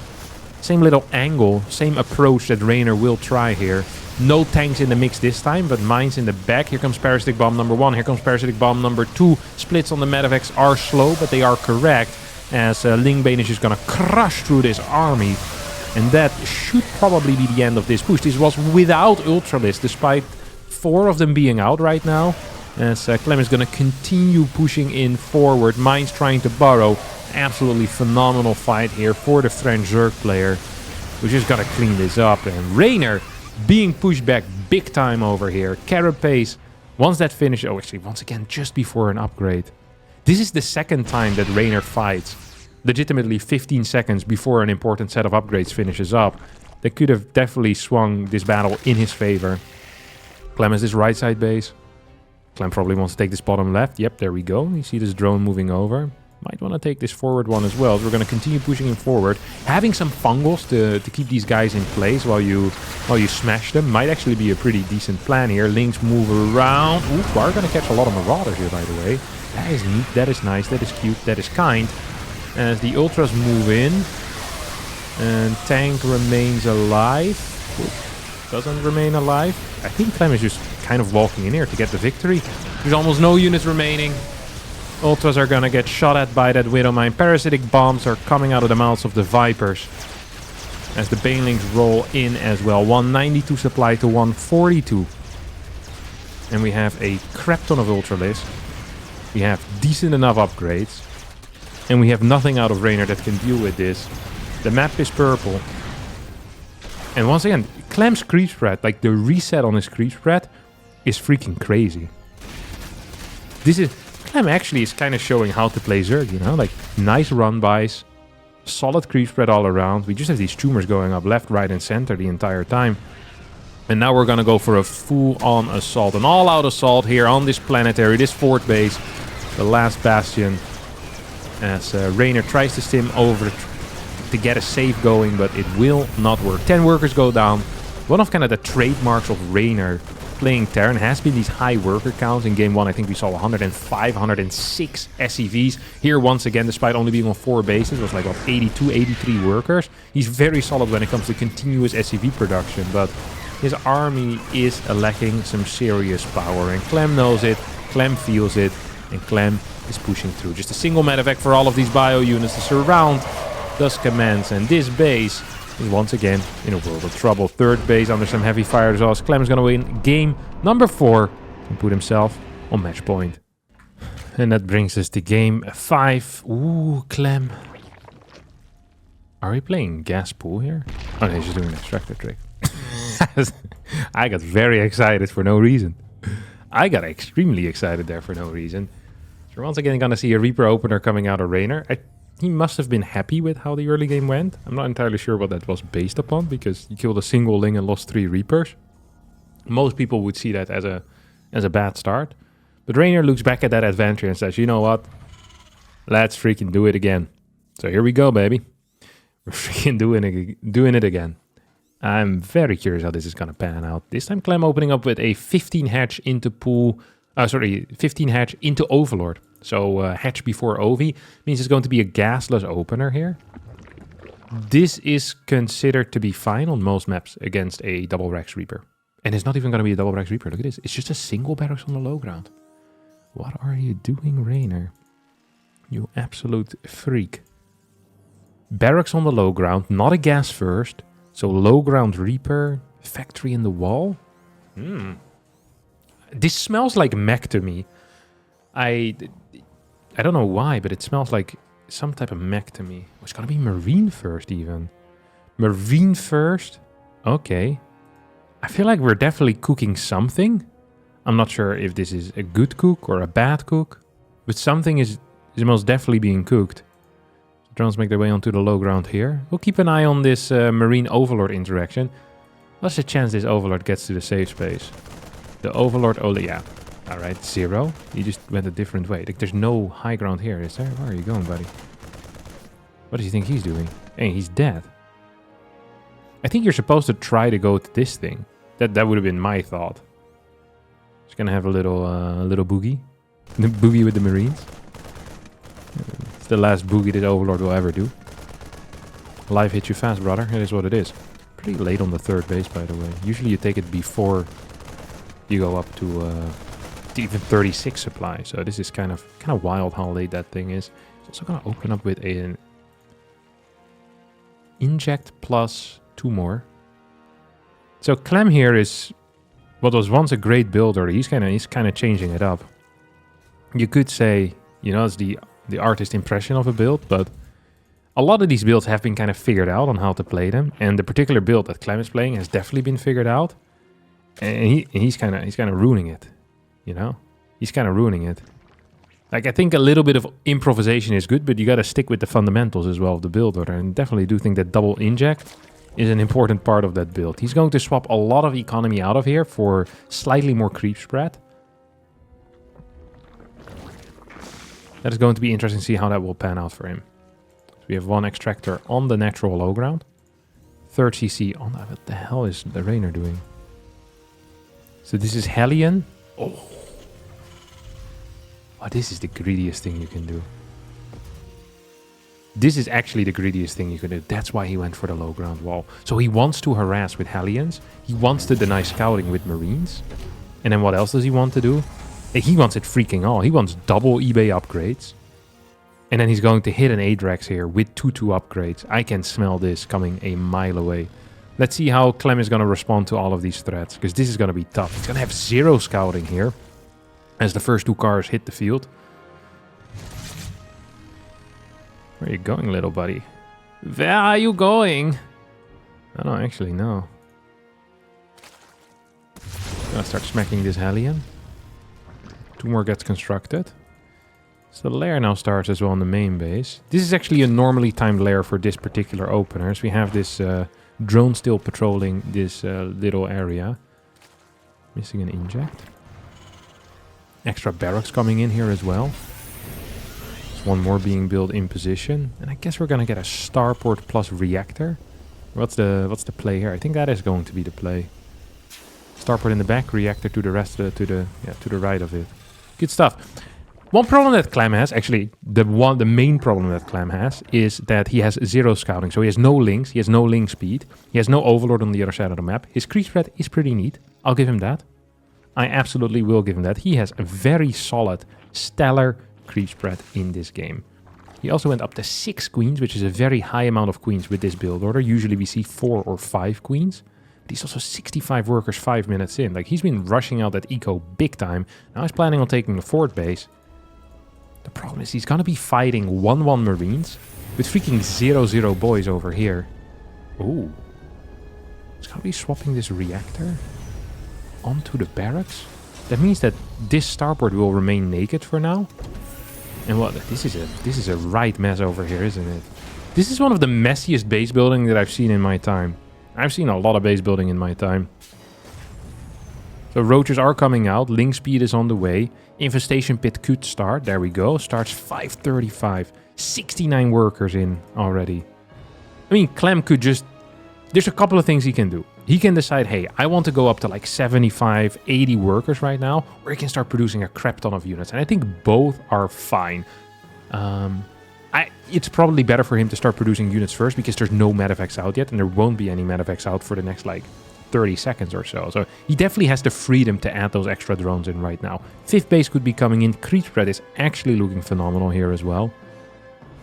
angle, same approach that Raynor will try here. No tanks in the mix this time, but mines in the back. Here comes Parasitic Bomb number 1. Here comes Parasitic Bomb number 2. Splits on the Medivacs are slow, but they are correct. As Lingbane is just going to crush through this army. And that should probably be the end of this push. This was without Ultralisk, despite 4 of them being out right now. As Clem is going to continue pushing in forward. Mines trying to burrow. Absolutely phenomenal fight here for the French Zerg player. We just got to clean this up. And Raynor being pushed back big time over here. Carapace, once that finishes... Oh, actually, once again, just before an upgrade. This is the second time that Raynor fights. Legitimately 15 seconds before an important set of upgrades finishes up. That could have definitely swung this battle in his favor. Clem has this right side base. Clem probably wants to take this bottom left. Yep, there we go. You see this drone moving over. Might want to take this forward one as well. So we're going to continue pushing him forward. Having some fungals to keep these guys in place while you smash them might actually be a pretty decent plan here. Links move around. Ooh, we're going to catch a lot of Marauders here, by the way. That is neat. That is nice. That is cute. That is kind. As the Ultras move in. And Tank remains alive. Ooh, doesn't remain alive. I think Clem is just kind of walking in here to get the victory. There's almost no units remaining. Ultras are gonna get shot at by that Widowmine. Parasitic bombs are coming out of the mouths of the Vipers. As the Banelings roll in as well. 192 supply to 142. And we have a crap ton of Ultralisk. We have decent enough upgrades. And we have nothing out of Raynor that can deal with this. The map is purple. And once again, Clem's creep spread, like the reset on his creep spread, is freaking crazy. Clem actually is kind of showing how to play Zerg, you know? Like, nice run-bys, solid creep spread all around. We just have these tumors going up left, right, and center the entire time. And now we're gonna go for a full-on assault. An all-out assault here on this planetary, this fort base. The last bastion. As Raynor tries to stim over to get a save going, but it will not work. 10 workers go down. One of kind of the trademarks of Raynor playing Terran has been these high worker counts. In game 1, I think we saw 105, 106 SCVs. Here, once again, despite only being on 4 bases, it was like, what, 82, 83 workers. He's very solid when it comes to continuous SCV production, but his army is lacking some serious power. And Clem knows it, Clem feels it, and Clem is pushing through. Just a single medevac for all of these bio units to surround does commence, and this base is once again in a world of trouble. Third base under some heavy fire exhaust. Clem is going to win game number 4 and put himself on match point. And that brings us to game 5. Ooh, Clem. Are we playing gas pool here? Oh, no, he's just doing an extractor trick. I got very excited for no reason. I got extremely excited there for no reason. So we're once again going to see a Reaper opener coming out of Raynor. He must have been happy with how the early game went. I'm not entirely sure what that was based upon, because he killed a single Ling and lost 3 Reapers. Most people would see that as a bad start. But Raynor looks back at that adventure and says, you know what? Let's freaking do it again. So here we go, baby. We're freaking doing it again. I'm very curious how this is going to pan out. This time Clem opening up with a 15 hatch into pool... 15 hatch into Overlord. So hatch before Ovi means it's going to be a gasless opener here. This is considered to be fine on most maps against a double Rex Reaper. And it's not even going to be a double Rex Reaper. Look at this. It's just a single barracks on the low ground. What are you doing, Raynor? You absolute freak. Barracks on the low ground, not a gas first. So low ground Reaper, factory in the wall. This smells like mech to me. I don't know why, but it smells like some type of mech to me. It's gonna be Marine first even. Marine first? Okay. I feel like we're definitely cooking something. I'm not sure if this is a good cook or a bad cook. But something is most definitely being cooked. Drones make their way onto the low ground here. We'll keep an eye on this Marine Overlord interaction. What's the chance this Overlord gets to the safe space? The Overlord, oh yeah. Alright, 0. You just went a different way. Like, there's no high ground here, is there? Where are you going, buddy? What does he think he's doing? Hey, he's dead. I think you're supposed to try to go to this thing. That would have been my thought. He's gonna have a little boogie. The boogie with the Marines. It's the last boogie this Overlord will ever do. Life hits you fast, brother. It is what it is. Pretty late on the third base, by the way. Usually you take it before you go up to even 36 supply. So this is kind of wild how late that thing is. It's also gonna open up with an inject plus 2 more. So Clem here is what was once a great builder. He's kind of changing it up. You could say, you know, it's the artist impression of a build, but a lot of these builds have been kind of figured out on how to play them, and the particular build that Clem is playing has definitely been figured out, and he's kind of ruining it, you know? He's kind of ruining it. Like, I think a little bit of improvisation is good, but you got to stick with the fundamentals as well of the build order, and definitely do think that double inject is an important part of that build. He's going to swap a lot of economy out of here for slightly more creep spread. That is going to be interesting to see how that will pan out for him. We have 1 extractor on the natural low ground. 3rd CC on that. What the hell is the Rainer doing? So this is Hellion. Oh, this is the greediest thing you can do. This is actually the greediest thing you can do. That's why he went for the low ground wall. So he wants to harass with Hellions. He wants to deny scouting with Marines. And then what else does he want to do? He wants it freaking all. He wants double eBay upgrades. And then he's going to hit an Adrax here with 2-2 upgrades. I can smell this coming a mile away. Let's see how Clem is going to respond to all of these threats, because this is going to be tough. He's going to have 0 scouting here as the first 2 cars hit the field. Where are you going, little buddy? Where are you going? I don't actually know. Gonna start smacking this Hellion. 2 more gets constructed. So the lair now starts as well on the main base. This is actually a normally timed lair for this particular opener. So we have this drone still patrolling this little area. Missing an inject. Extra barracks coming in here as well. There's 1 more being built in position. And I guess we're gonna get a starport plus reactor. What's the play here? I think that is going to be the play. Starport in the back, reactor to the rest to the right of it. Good stuff. One problem that Clem has, actually, the main problem that Clem has, is that he has 0 scouting. So he has no links, he has no link speed, he has no overlord on the other side of the map. His creep spread is pretty neat. I'll give him that. I absolutely will give him that. He has a very solid, stellar creep spread in this game. He also went up to 6 queens, which is a very high amount of queens with this build order. Usually we see 4 or 5 queens. But he's also 65 workers 5 minutes in. Like, he's been rushing out that eco big time. Now he's planning on taking the 4th base. The problem is he's gonna be fighting 1-1 Marines with freaking 0-0 boys over here. Ooh. He's gonna be swapping this reactor onto the barracks. That means that this starport will remain naked for now. And what? This is a right mess over here, isn't it? This is one of the messiest base building that I've seen in my time. I've seen a lot of base building in my time. So roaches are coming out. Link speed is on the way. Infestation pit could start. There we go. Starts 5:35. 69 workers in already. I mean, Clem could just... There's a couple of things he can do. He can decide, hey, I want to go up to like 75, 80 workers right now, or he can start producing a crap ton of units. And I think both are fine. It's probably better for him to start producing units first, because there's no medevacs out yet, and there won't be any medevacs out for the next like 30 seconds or so. So he definitely has the freedom to add those extra drones in right now. 5th base could be coming in. Creep spread is actually looking phenomenal here as well.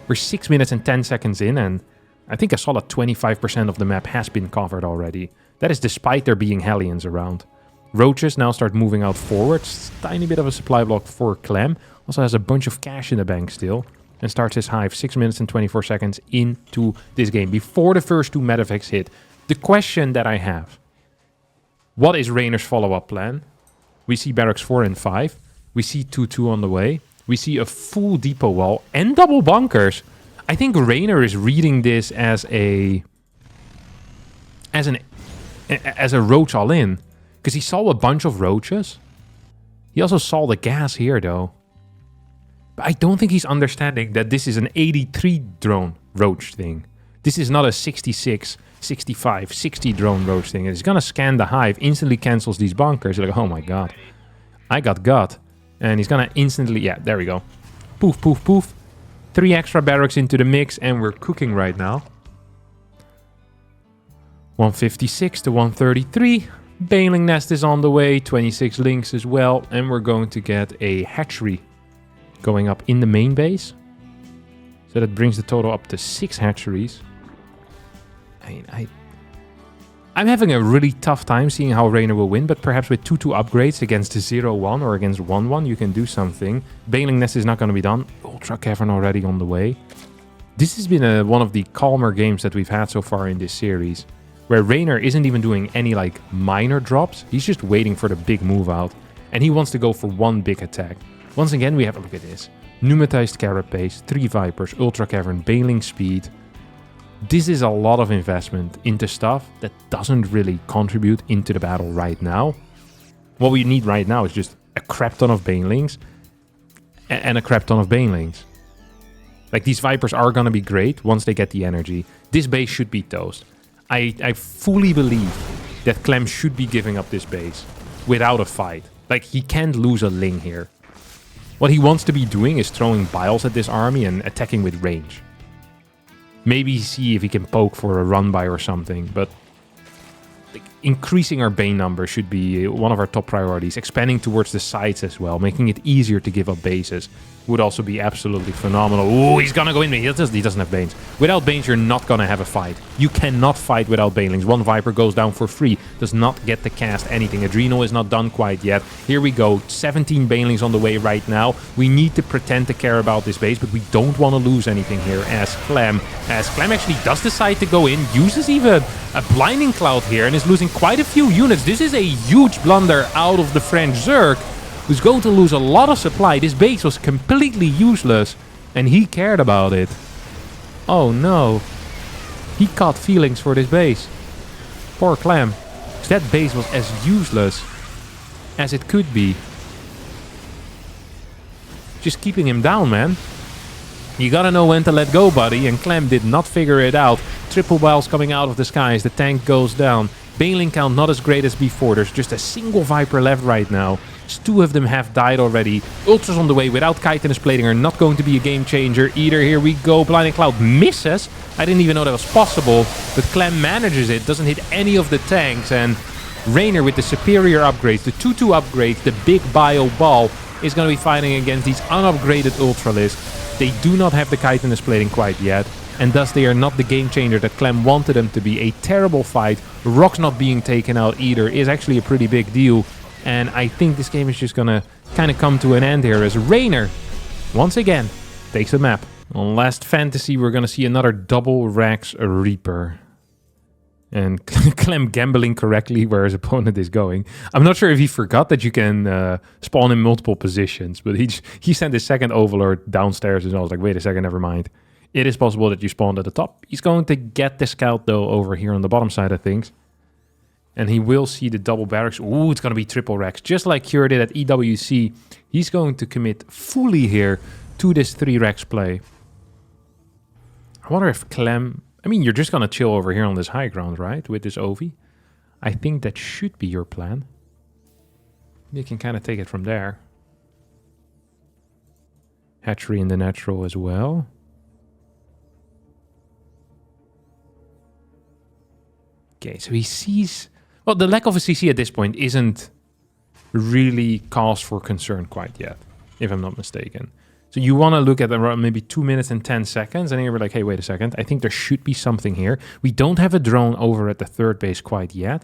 We're 6 minutes and 10 seconds in, and I think a solid 25% of the map has been covered already. That is despite there being Hellions around. Roaches now start moving out forwards. Tiny bit of a supply block for Clem. Also has a bunch of cash in the bank still. And starts his hive 6 minutes and 24 seconds into this game. Before the first 2 medevacs hit. The question that I have. What is Rainer's follow-up plan? We see barracks 4 and 5. We see 2-2 on the way. We see a full depot wall and double bunkers. I think Rainer is reading this as a roach all in, because he saw a bunch of roaches. He also saw the gas here though. But I don't think he's understanding that this is an 83 drone roach thing. This is not a 66, 65, 60 drone roach thing. It's gonna scan the hive, instantly cancels these bunkers. You're like, oh my god. I got gut. And he's gonna instantly... Yeah, there we go. Poof, poof, poof. 3 extra barracks into the mix, and we're cooking right now. 156 to 133. Baling nest is on the way. 26 links as well. And we're going to get a hatchery going up in the main base. So that brings the total up to 6 hatcheries. I mean, I'm having a really tough time seeing how Raynor will win, but perhaps with 2-2 upgrades against 0-1 or against 1-1, you can do something. Baling nest is not going to be done. Ultra Cavern already on the way. This has been one of the calmer games that we've had so far in this series, where Raynor isn't even doing any like minor drops. He's just waiting for the big move out, and he wants to go for one big attack. Once again, we have a look at this. Pneumatized Carapace, 3 Vipers, Ultra Cavern, Baling Speed. This is a lot of investment into stuff that doesn't really contribute into the battle right now. What we need right now is just a crap ton of Banelings and a crap ton of Banelings. Like, these Vipers are gonna be great once they get the energy. This base should be toast. I fully believe that Clem should be giving up this base without a fight. Like, he can't lose a Ling here. What he wants to be doing is throwing Biles at this army and attacking with range. Maybe see if he can poke for a run-by or something, but increasing our Bane number should be one of our top priorities. Expanding towards the sides as well, making it easier to give up bases would also be absolutely phenomenal. Ooh, he's gonna go in. He doesn't have Banes. Without Banes, you're not gonna have a fight. You cannot fight without Banelings. 1 Viper goes down for free. Does not get to cast anything. Adrenal is not done quite yet. Here we go. 17 Banelings on the way right now. We need to pretend to care about this base, but we don't want to lose anything here as Clem actually does decide to go in, uses even a Blinding Cloud here, and is losing quite a few units. This is a huge blunder out of the French Zerg, who's going to lose a lot of supply. This base was completely useless, and he cared about it. Oh no. He caught feelings for this base. Poor Clem. That base was as useless as it could be. Just keeping him down, man. You gotta know when to let go, buddy, and Clem did not figure it out. Triple Biles coming out of the sky as the tank goes down. Baneling count not as great as before. There's just a single Viper left right now. 2 of them have died already. Ultras on the way without chitinous plating are not going to be a game changer either. Here we go. Blinding Cloud misses. I didn't even know that was possible. But Clem manages it. Doesn't hit any of the tanks. And Raynor with the superior upgrades, the 2-2 upgrades, the big bio ball, is going to be fighting against these unupgraded Ultralisks. They do not have the chitinous plating quite yet. And thus they are not the game changer that Clem wanted them to be. A terrible fight. Rocks not being taken out either is actually a pretty big deal. And I think this game is just gonna kind of come to an end here as Raynor, once again, takes the map. On Last Fantasy, we're gonna see another double Rax Reaper. And Clem gambling correctly where his opponent is going. I'm not sure if he forgot that you can spawn in multiple positions, but he sent his second Overlord downstairs and I was like, wait a second, never mind. It is possible that you spawned at the top. He's going to get the scout though over here on the bottom side of things. And he will see the double barracks. Ooh, it's going to be triple Rex. Just like Cure did at EWC, he's going to commit fully here to this 3 Rex play. I wonder if Clem... I mean, you're just going to chill over here on this high ground, right? With this Ovi. I think that should be your plan. You can kind of take it from there. Hatchery in the natural as well. Okay, so he sees... Well, the lack of a CC at this point isn't really cause for concern quite yet, if I'm not mistaken. So you want to look at around maybe 2 minutes and 10 seconds, and you're like, hey, wait a second. I think there should be something here. We don't have a drone over at the 3rd base quite yet.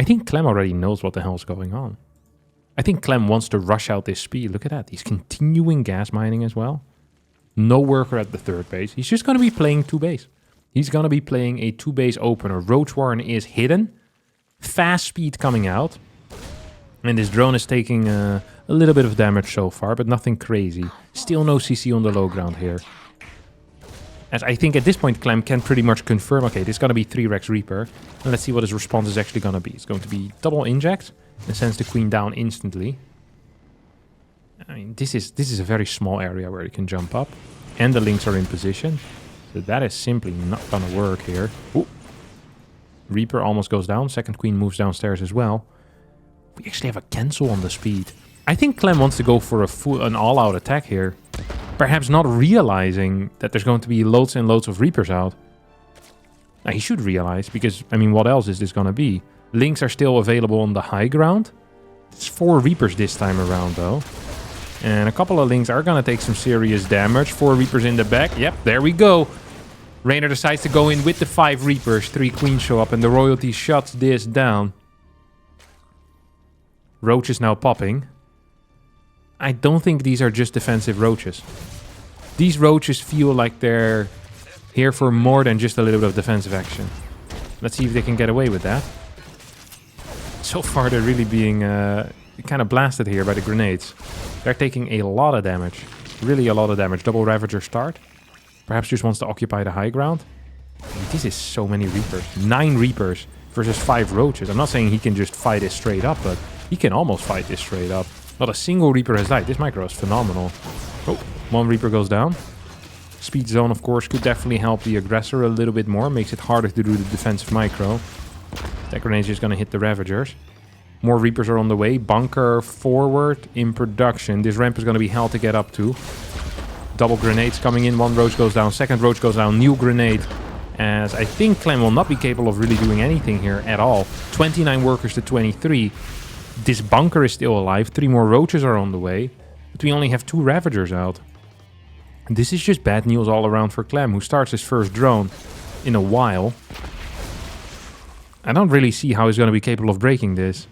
I think Clem already knows what the hell's going on. I think Clem wants to rush out this speed. Look at that. He's continuing gas mining as well. No worker at the 3rd base. He's just going to be playing 2 base. He's going to be playing a 2 base opener. Roach Warren is hidden. Fast speed coming out. And this drone is taking a little bit of damage so far, but nothing crazy. Still no CC on the low ground here. As I think at this point Clem can pretty much confirm, okay, this is going to be 3 Rex Reaper. And let's see what his response is actually going to be. It's going to be double inject and sends the queen down instantly. I mean, this is a very small area where you can jump up. And the links are in position. So that is simply not going to work here. Ooh. Reaper almost goes down. Second queen moves downstairs as well. We actually have a cancel on the speed. I think Clem wants to go for an all-out attack here. Perhaps not realizing that there's going to be loads and loads of Reapers out. Now, he should realize, because, I mean, what else is this going to be? Links are still available on the high ground. It's 4 Reapers this time around, though. And a couple of Links are going to take some serious damage. 4 Reapers in the back. Yep, there we go. Raynor decides to go in with the 5 Reapers. 3 Queens show up, and the Royalty shuts this down. Roach is now popping. I don't think these are just defensive roaches. These roaches feel like they're here for more than just a little bit of defensive action. Let's see if they can get away with that. So far, they're really being kind of blasted here by the grenades. They're taking a lot of damage. Really a lot of damage. Double Ravager start. Perhaps just wants to occupy the high ground. This is so many Reapers. 9 Reapers versus 5 roaches. I'm not saying he can just fight this straight up, but he can almost fight this straight up. Not a single Reaper has died. This micro is phenomenal. Oh, 1 Reaper goes down. Speed zone, of course, could definitely help the aggressor a little bit more. Makes it harder to do the defensive micro. That grenade is just going to hit the Ravagers. More Reapers are on the way. Bunker forward in production. This ramp is going to be hell to get up to. Double grenades coming in. 1 Roach goes down. 2nd Roach goes down. New grenade. As I think Clem will not be capable of really doing anything here at all. 29 workers to 23. This bunker is still alive. 3 more Roaches are on the way. But we only have 2 Ravagers out. And this is just bad news all around for Clem, who starts his first drone in a while. I don't really see how he's going to be capable of breaking this.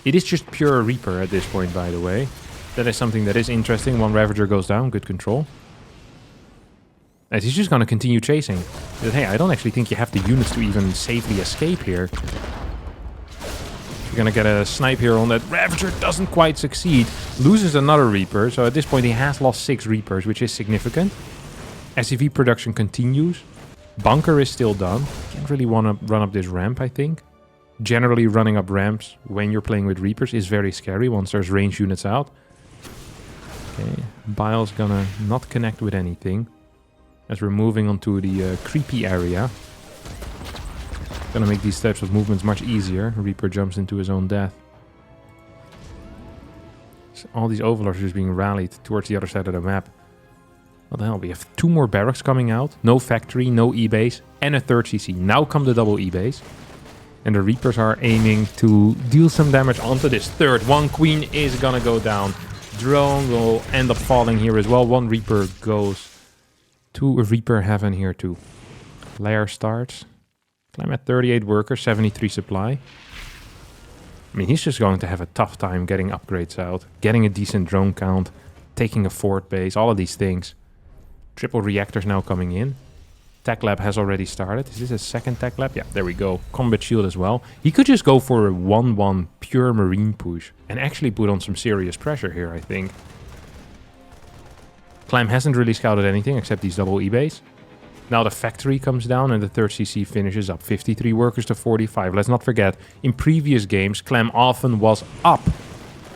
It is just pure Reaper at this point, by the way. That is something that is interesting. 1 Ravager goes down. Good control. As he's just going to continue chasing. But hey, I don't actually think you have the units to even safely escape here. We're going to get a snipe here on that. Ravager doesn't quite succeed. Loses another Reaper. So at this point he has lost 6 Reapers, which is significant. SCV production continues. Bunker is still done. Can't really want to run up this ramp, I think. Generally running up ramps when you're playing with Reapers is very scary once there's range units out. Okay, Bile's gonna not connect with anything. As we're moving onto the creepy area. Gonna make these types of movements much easier. Reaper jumps into his own death. So all these Overlords are just being rallied towards the other side of the map. What the hell? We have 2 more barracks coming out. No factory, no E-base, and a 3rd CC. Now come the double E-base. And the Reapers are aiming to deal some damage onto this 3rd. 1 Queen is gonna go down. Drone will end up falling here as well. 1 Reaper goes to a Reaper Heaven here too. Lair starts. Clem at 38 workers, 73 supply. I mean, he's just going to have a tough time getting upgrades out. Getting a decent drone count. Taking a fort base. All of these things. Triple reactors now coming in. Tech lab has already started. Is this a 2nd tech lab? Yeah, there we go. Combat shield as well. He could just go for a 1-1 pure marine push. And actually put on some serious pressure here, I think. Clem hasn't really scouted anything except these double E-base. Now the factory comes down and the 3rd CC finishes up. 53 workers to 45. Let's not forget, in previous games, Clem often was up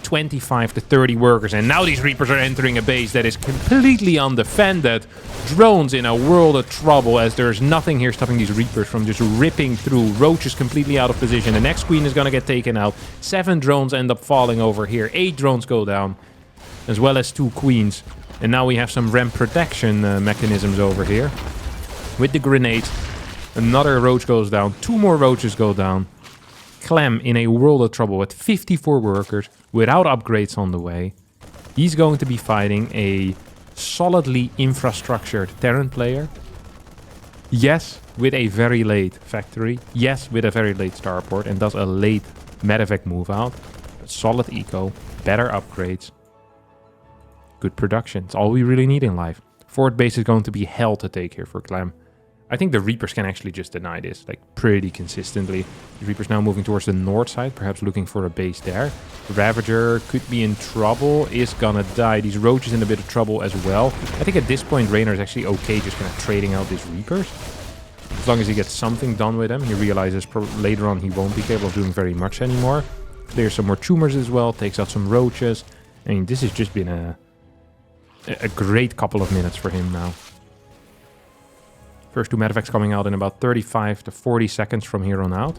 25 to 30 workers. And now these Reapers are entering a base that is completely undefended. Drones in a world of trouble as there's nothing here stopping these Reapers from just ripping through. Roach is completely out of position. The next Queen is going to get taken out. 7 drones end up falling over here. 8 drones go down, as well as 2 Queens. And now we have some ramp protection mechanisms over here. With the grenades, another Roach goes down. 2 more Roaches go down. Clem in a world of trouble with 54 workers without upgrades on the way. He's going to be fighting a solidly infrastructured Terran player. Yes, with a very late factory. Yes, with a very late starport and thus a late medevac move out. But solid eco, better upgrades. Good production. It's all we really need in life. Fort base is going to be hell to take here for Clem. I think the Reapers can actually just deny this, like, pretty consistently. The Reapers now moving towards the north side, perhaps looking for a base there. Ravager could be in trouble, is gonna die. These Roaches in a bit of trouble as well. I think at this point, Raynor is actually okay just kind of trading out these Reapers. As long as he gets something done with them, he realizes later on he won't be capable of doing very much anymore. Clears some more tumors as well, takes out some Roaches. I mean, this has just been a great couple of minutes for him now. First 2 medevacs coming out in about 35 to 40 seconds from here on out.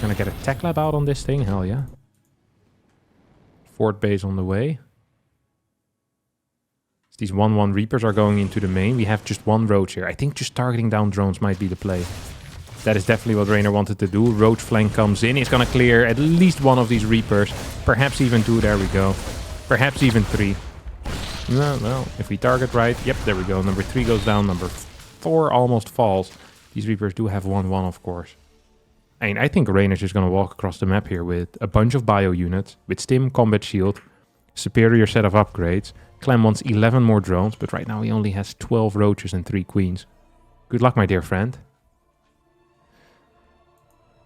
Gonna get a tech lab out on this thing? Hell yeah. Fort base on the way. These 1-1 Reapers are going into the main. We have just one Roach here. I think just targeting down drones might be the play. That is definitely what Raynor wanted to do. Roach flank comes in. He's going to clear at least one of these Reapers. Perhaps even 2. There we go. Perhaps even 3. Well, if we target right. Yep, there we go. Number 3 goes down. Number 4 almost falls. These Reapers do have 1-1, of course. I mean, I think Raynor's just going to walk across the map here with a bunch of bio units, with Stim, Combat Shield, superior set of upgrades. Clem wants 11 more drones, but right now he only has 12 Roaches and 3 Queens. Good luck, my dear friend.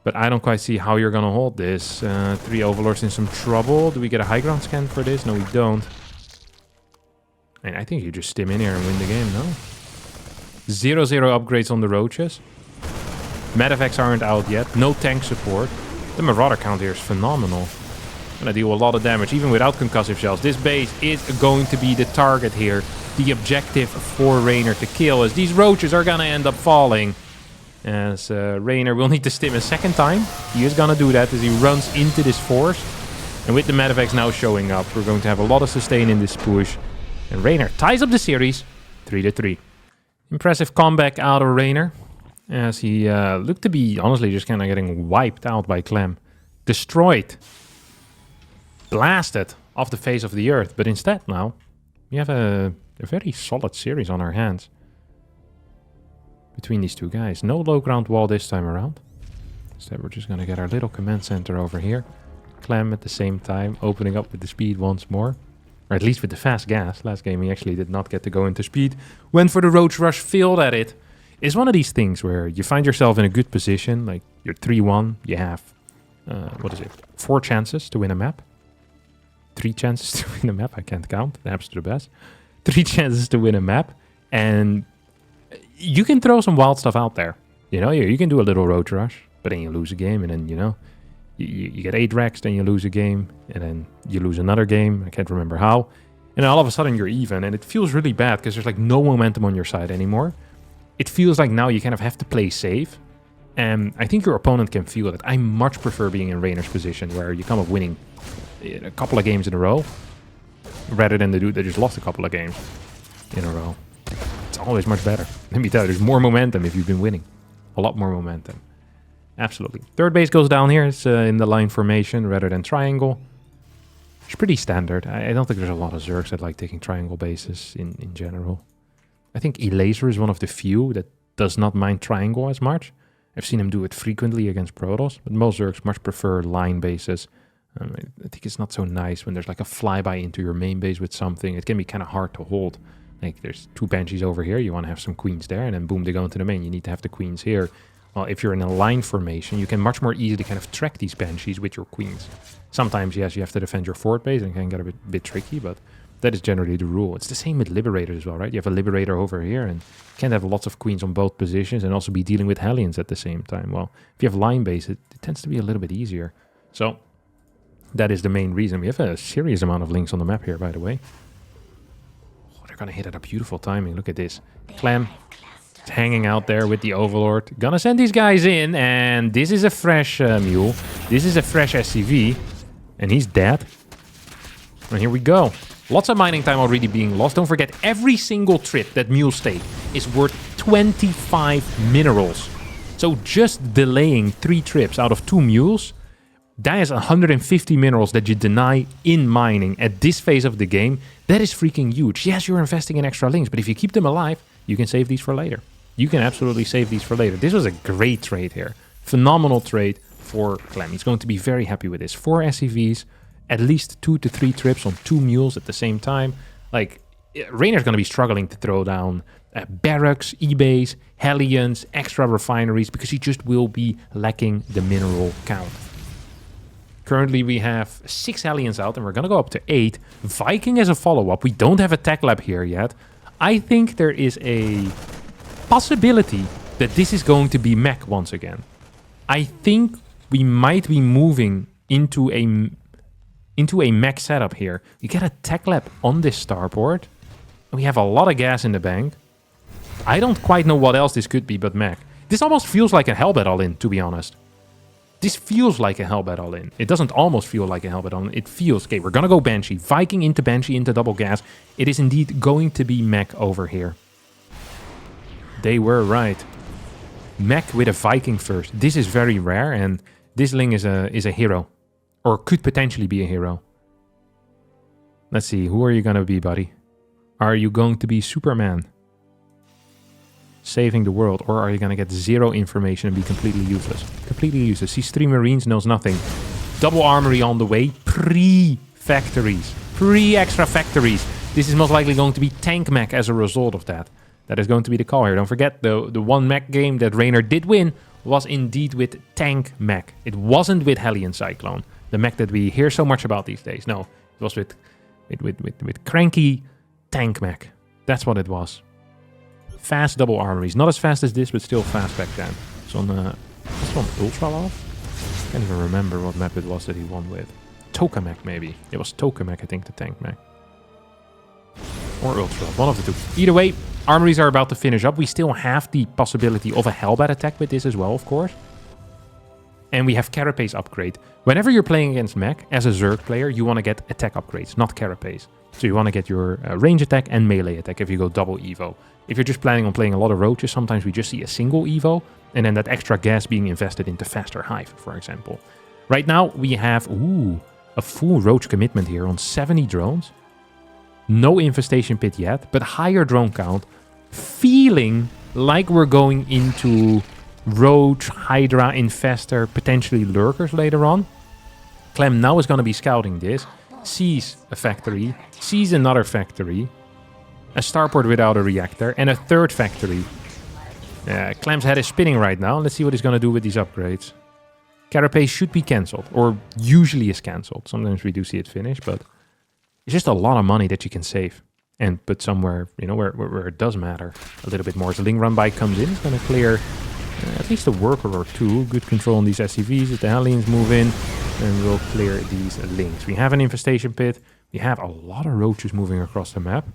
But I don't quite see how you're going to hold this. 3 Overlords in some trouble. Do we get a high ground scan for this? No, we don't. And I think you just stim in here and win the game, no? 0-0 upgrades on the Roaches. Medivacs aren't out yet. No tank support. The Marauder count here is phenomenal. Gonna deal a lot of damage, even without concussive shells. This base is going to be the target here. The objective for Raynor to kill, as these Roaches are gonna end up falling. As Raynor will need to stim a second time. He is gonna do that as he runs into this force. And with the Medivacs now showing up, we're going to have a lot of sustain in this push. And Raynor ties up the series 3-3. Impressive comeback out of Raynor, as he looked to be, honestly, just kind of getting wiped out by Clem. Destroyed. Blasted off the face of the earth. But instead now, we have a very solid series on our hands. Between these two guys. No low ground wall this time around. Instead, we're just going to get our little command center over here. Clem at the same time, opening up with the speed once more. Or at least with the fast gas. Last game he actually did not get to go into speed. Went for the Roach Rush, failed at it. It's one of these things where you find yourself in a good position. Like, you're 3-1. You have, 4 chances to win a map. 3 chances to win a map. I can't count. The map's the best. 3 chances to win a map. And you can throw some wild stuff out there. You know, you can do a little Roach Rush. But then you lose a game. And then, you know, you get 8 racks. Then you lose a game. And then you lose another game. I can't remember how. And all of a sudden you're even. And it feels really bad because there's like no momentum on your side anymore. It feels like now you kind of have to play safe. And I think your opponent can feel it. I much prefer being in Raynor's position where you come up winning a couple of games in a row rather than the dude that just lost a couple of games in a row. It's always much better. Let me tell you, there's more momentum if you've been winning. A lot more momentum. Absolutely. Third base goes down here. It's in the line formation rather than triangle. It's pretty standard. I don't think there's a lot of Zergs that like taking triangle bases in general. I think Elaser is one of the few that does not mind triangle as much. I've seen him do it frequently against Protoss, but most Zergs much prefer line bases. I think it's not so nice when there's like a flyby into your main base with something. It can be kind of hard to hold. Like there's 2 Banshees over here, you want to have some Queens there, and then boom, they go into the main. You need to have the Queens here. Well, if you're in a line formation, you can much more easily kind of track these Banshees with your Queens. Sometimes, yes, you have to defend your fort base and it can get a bit tricky, but that is generally the rule. It's the same with Liberators as well, right? You have a Liberator over here and you can't have lots of Queens on both positions and also be dealing with Hellions at the same time. Well, if you have line base, it tends to be a little bit easier. So that is the main reason. We have a serious amount of links on the map here, by the way. Oh, they're going to hit at a beautiful timing. Look at this. Clem is hanging out there with the Overlord. Gonna send these guys in, and this is a fresh mule. This is a fresh SCV, and he's dead. And here we go. Lots of mining time already being lost. Don't forget, every single trip that mules take is worth 25 minerals. So just delaying 3 trips out of 2 mules, that is 150 minerals that you deny in mining at this phase of the game. That is freaking huge. Yes, you're investing in extra links, but if you keep them alive, you can save these for later. You can absolutely save these for later. This was a great trade here. Phenomenal trade for Clem. He's going to be very happy with this. 4 SCVs, at least 2 to 3 trips on 2 mules at the same time. Like, Raynor's going to be struggling to throw down barracks, e-base, Hellions, extra refineries, because he just will be lacking the mineral count. Currently, we have 6 Hellions out, and we're going to go up to 8. Viking as a follow-up. We don't have a tech lab here yet. I think there is a possibility that this is going to be MECH once again. I think we might be moving into a MECH setup here. We get a tech lab on this starport. We have a lot of gas in the bank. I don't quite know what else this could be but MECH. This almost feels like a Hellbat all-in, to be honest. This feels like a Hellbat all-in. It doesn't almost feel like a Hellbat all-in. It feels, okay, we're going to go Banshee. Viking into double gas. It is indeed going to be MECH over here. They were right. MECH with a Viking first. This is very rare, and this Ling is a hero. Or could potentially be a hero. Let's see, who are you going to be, buddy? Are you going to be Superman? Saving the world, or are you going to get 0 information and be completely useless? Completely useless. Sees 3 Marines, knows nothing. Double armory on the way. Pre-factories. Pre-extra factories. This is most likely going to be tank mech as a result of that. That is going to be the call here. Don't forget, the one mech game that Raynor did win was indeed with tank mech. It wasn't with Hellion Cyclone, the mech that we hear so much about these days. No, it was with cranky tank mech. That's what it was. Fast double armories. Not as fast as this, but still fast back then. It's on Ultra Love? I can't even remember what map it was that he won with. Tokamak, maybe. It was Tokamak, I think, the tank mech. Or Ultra Love, one of the two. Either way, armories are about to finish up. We still have the possibility of a Hellbat attack with this as well, of course. And we have Carapace upgrade. Whenever you're playing against mech, as a Zerg player, you want to get attack upgrades, not Carapace. So you want to get your range attack and melee attack if you go double Evo. If you're just planning on playing a lot of roaches, sometimes we just see a single Evo, and then that extra gas being invested into faster hive, for example. Right now, we have, a full roach commitment here on 70 drones. No infestation pit yet, but higher drone count. Feeling like we're going into roach, hydra, infestor, potentially lurkers later on. Clem now is going to be scouting this. Sees a factory, sees another factory, a starport without a reactor, and a third factory. Clem's head is spinning right now. Let's see what he's going to do with these upgrades. Carapace should be cancelled, or usually is cancelled. Sometimes we do see it finish, but it's just a lot of money that you can save and put somewhere, you know, where it does matter a little bit more. As the Ling run by comes in, it's going to clear at least a worker or two. Good control on these SCVs as the Hellions move in, and we'll clear these Lings. We have an infestation pit. We have a lot of roaches moving across the map.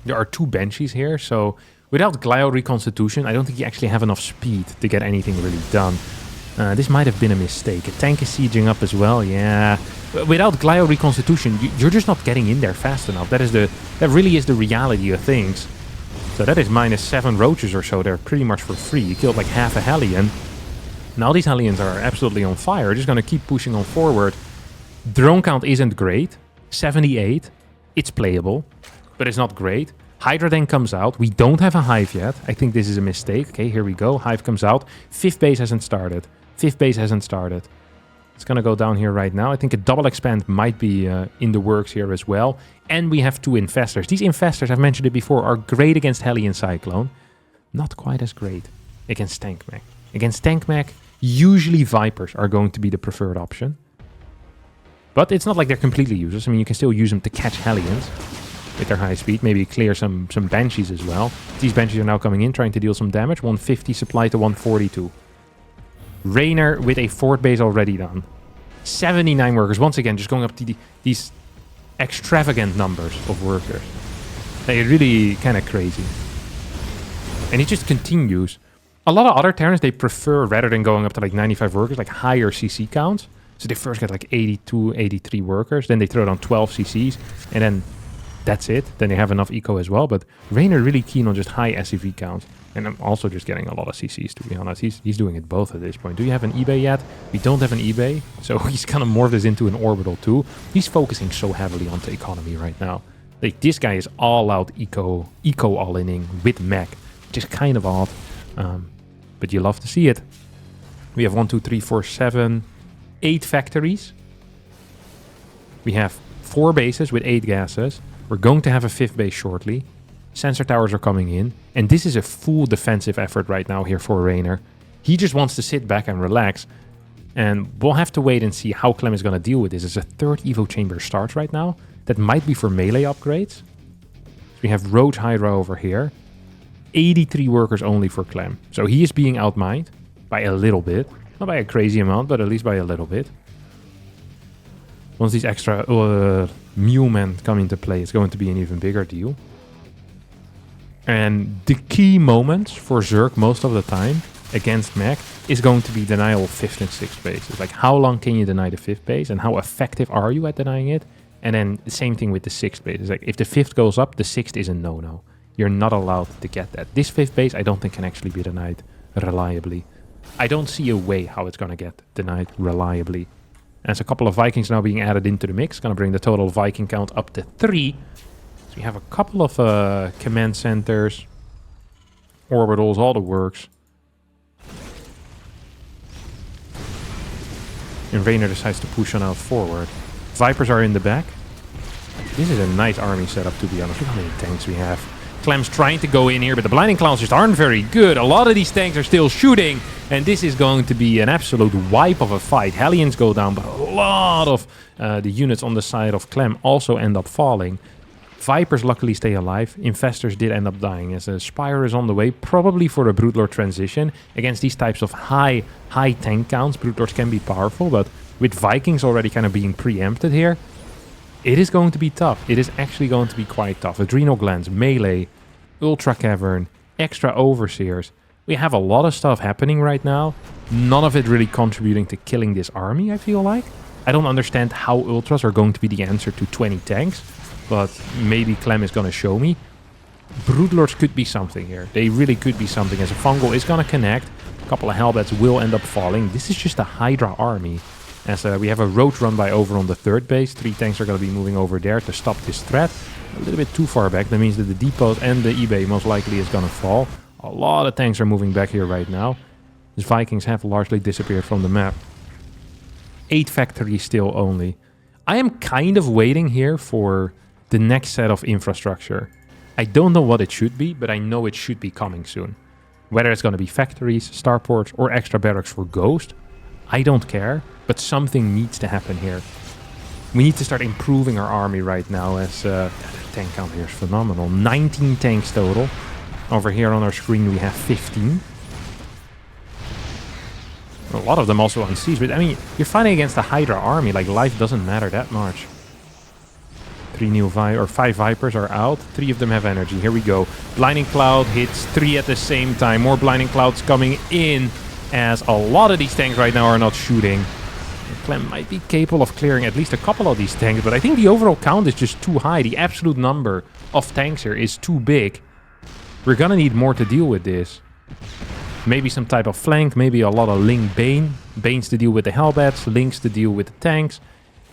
There are 2 Banshees here, so without Glio Reconstitution, I don't think you actually have enough speed to get anything really done. This might have been a mistake. A tank is sieging up as well, yeah. Without Glio Reconstitution, you're just not getting in there fast enough. That really is the reality of things. So that is -7 roaches or so. They're pretty much for free. You killed like half a Hellion. Now these Hellions are absolutely on fire. Just going to keep pushing on forward. Drone count isn't great. 78. It's playable, but it's not great. Hydra then comes out. We don't have a hive yet. I think this is a mistake. Okay, here we go. Hive comes out. 5th base hasn't started. 5th base hasn't started. It's going to go down here right now. I think a double expand might be in the works here as well. And we have 2 infestors. These infestors, I've mentioned it before, are great against Hellion Cyclone. Not quite as great against tank mech. Against tank mech, usually Vipers are going to be the preferred option. But it's not like they're completely useless. I mean, you can still use them to catch Hellions with their high speed. Maybe clear some Banshees as well. These Banshees are now coming in, trying to deal some damage. 150 supply to 142. Raynor with a 4th base already done. 79 workers. Once again, just going up to these extravagant numbers of workers. They're really kind of crazy. And it just continues. A lot of other Terrans, they prefer, rather than going up to like 95 workers, like higher CC counts. So they first get like 82, 83 workers. Then they throw down 12 CCs. And then that's it. Then they have enough eco as well. But Raynor really keen on just high SCV counts. And I'm also just getting a lot of CCs, to be honest. He's doing it both at this point. Do you have an eBay yet? We don't have an eBay. So he's kind of morphed this into an orbital too. He's focusing so heavily on the economy right now. Like, this guy is all out eco all-inning with mech, which is kind of odd. But you love to see it. We have 1, 2, 3, 4, 7, 8 factories. We have 4 bases with 8 gases. We're going to have a 5th base shortly. Sensor towers are coming in. And this is a full defensive effort right now here for Raynor. He just wants to sit back and relax. And we'll have to wait and see how Clem is going to deal with this. As a 3rd Evo chamber starts right now. That might be for melee upgrades. So we have Roach Hydra over here. 83 workers only for Clem. So he is being outmined by a little bit. Not by a crazy amount, but at least by a little bit. Once these extra mule men come into play, it's going to be an even bigger deal. And the key moments for Zerg most of the time against MECH is going to be denial of 5th and 6th bases. Like, how long can you deny the 5th base, and how effective are you at denying it? And then the same thing with the 6th base. It's like, if the 5th goes up, the 6th is a no-no. You're not allowed to get that. This 5th base, I don't think can actually be denied reliably. I don't see a way how it's going to get denied reliably. There's a couple of Vikings now being added into the mix. Going to bring the total Viking count up to 3. So we have a couple of command centers, orbitals, all the works. And Raynor decides to push on out forward. Vipers are in the back. This is a nice army setup, to be honest. Look how many tanks we have. Clem's trying to go in here, but the Blinding Clowns just aren't very good. A lot of these tanks are still shooting, and this is going to be an absolute wipe of a fight. Hellions go down, but a lot of the units on the side of Clem also end up falling. Vipers luckily stay alive. Infestors did end up dying, as a Spire is on the way, probably for a Broodlord transition. Against these types of high tank counts, Broodlords can be powerful, but with Vikings already kind of being preempted here, it is going to be tough. It is actually going to be quite tough. Adrenal Glands, Melee, Ultra Cavern, extra Overseers. We have a lot of stuff happening right now. None of it really contributing to killing this army, I feel like. I don't understand how Ultras are going to be the answer to 20 tanks, but maybe Clem is going to show me. Broodlords could be something here. They really could be something, as a Fungal is going to connect. A couple of Hellbats will end up falling. This is just a Hydra army. As we have a roach run by over on the 3rd base. 3 tanks are going to be moving over there to stop this threat. A little bit too far back. That means that the depot and the eBay most likely is going to fall. A lot of tanks are moving back here right now. These Vikings have largely disappeared from the map. 8 factories still only. I am kind of waiting here for the next set of infrastructure. I don't know what it should be, but I know it should be coming soon. Whether it's going to be factories, starports, or extra barracks for Ghost, I don't care, but something needs to happen here. We need to start improving our army right now, as the tank count here is phenomenal. 19 tanks total. Over here on our screen we have 15. A lot of them also on siege, but I mean, you're fighting against a Hydra army, like life doesn't matter that much. 5 Vipers are out. 3 of them have energy. Here we go. Blinding Cloud hits 3 at the same time. More Blinding Clouds coming in, as a lot of these tanks right now are not shooting. Clem might be capable of clearing at least a couple of these tanks, but I think the overall count is just too high. The absolute number of tanks here is too big. We're gonna need more to deal with this. Maybe some type of flank, maybe a lot of Ling Bane. Banes to deal with the Hellbats, Lings to deal with the tanks,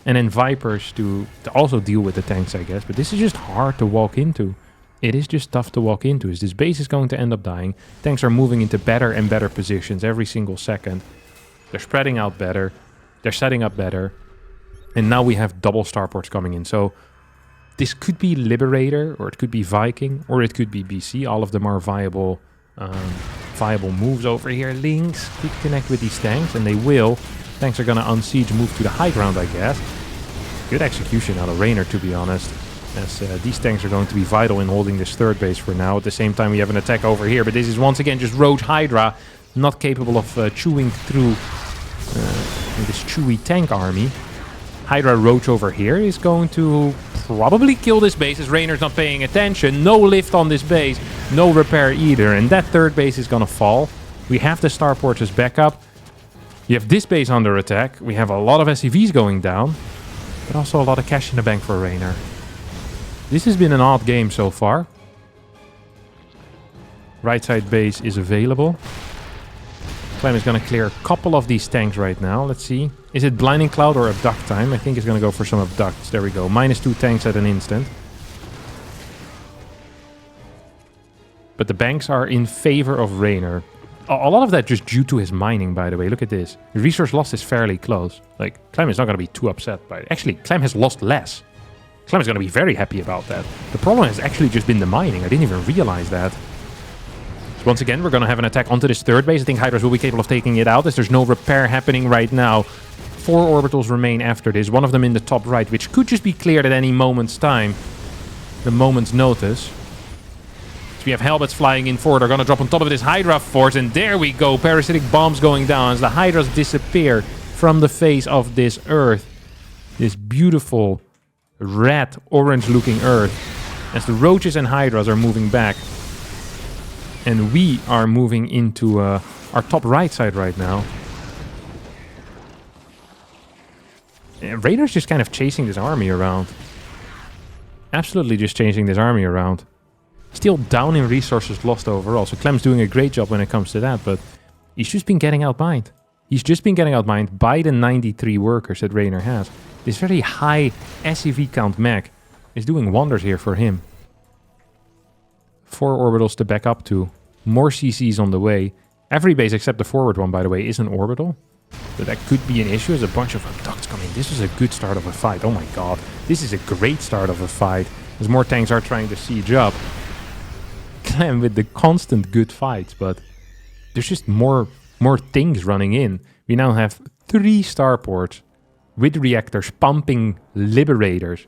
and then Vipers to also deal with the tanks, I guess. But this is just hard to walk into. It is just tough to walk into. This base is going to end up dying. Tanks are moving into better and better positions every single second. They're spreading out better. They're setting up better. And now we have double starports coming in. So this could be Liberator, or it could be Viking, or it could be BC. All of them are viable moves over here. Lynx could connect with these tanks, and they will. Tanks are going to unsiege, move to the high ground, I guess. Good execution out of Raynor, to be honest. As these tanks are going to be vital in holding this 3rd base for now. At the same time, we have an attack over here, but this is once again just Roach Hydra, not capable of chewing through this chewy tank army. Hydra Roach over here is going to probably kill this base, as Raynor's not paying attention. No lift on this base, no repair either, and that 3rd base is going to fall. We have the starports as backup. You have this base under attack. We have a lot of SCVs going down, but also a lot of cash in the bank for Raynor. This has been an odd game so far. Right side base is available. Clem is going to clear a couple of these tanks right now. Let's see. Is it Blinding Cloud or Abduct time? I think it's going to go for some Abducts. There we go. -2 tanks at an instant. But the banks are in favor of Raynor. A lot of that just due to his mining, by the way. Look at this. The resource loss is fairly close. Like, Clem is not going to be too upset by it. Actually, Clem has lost less. Clem is going to be very happy about that. The problem has actually just been the mining. I didn't even realize that. So once again, we're going to have an attack onto this 3rd base. I think Hydras will be capable of taking it out, as there's no repair happening right now. 4 orbitals remain after this. One of them in the top right, which could just be cleared at any moment's time. The moment's notice. So we have Hellbats flying in forward. They're going to drop on top of this Hydra force. And there we go. Parasitic bombs going down as the Hydras disappear from the face of this Earth. This beautiful red, orange-looking Earth. As the Roaches and Hydras are moving back. And we are moving into our top right side right now. And Rainer's just kind of chasing this army around. Absolutely just chasing this army around. Still down in resources lost overall. So Clem's doing a great job when it comes to that, but he's just been getting outmined. He's just been getting outmined by the 93 workers that Rainer has. This very high SCV count mech is doing wonders here for him. 4 orbitals to back up to. More CCs on the way. Every base except the forward one, by the way, is an orbital. So that could be an issue as a bunch of abducts come in. This is a good start of a fight. Oh my god. This is a great start of a fight. As more tanks are trying to siege up. Clem with the constant good fights, but there's just more things running in. We now have 3 starports with reactors pumping liberators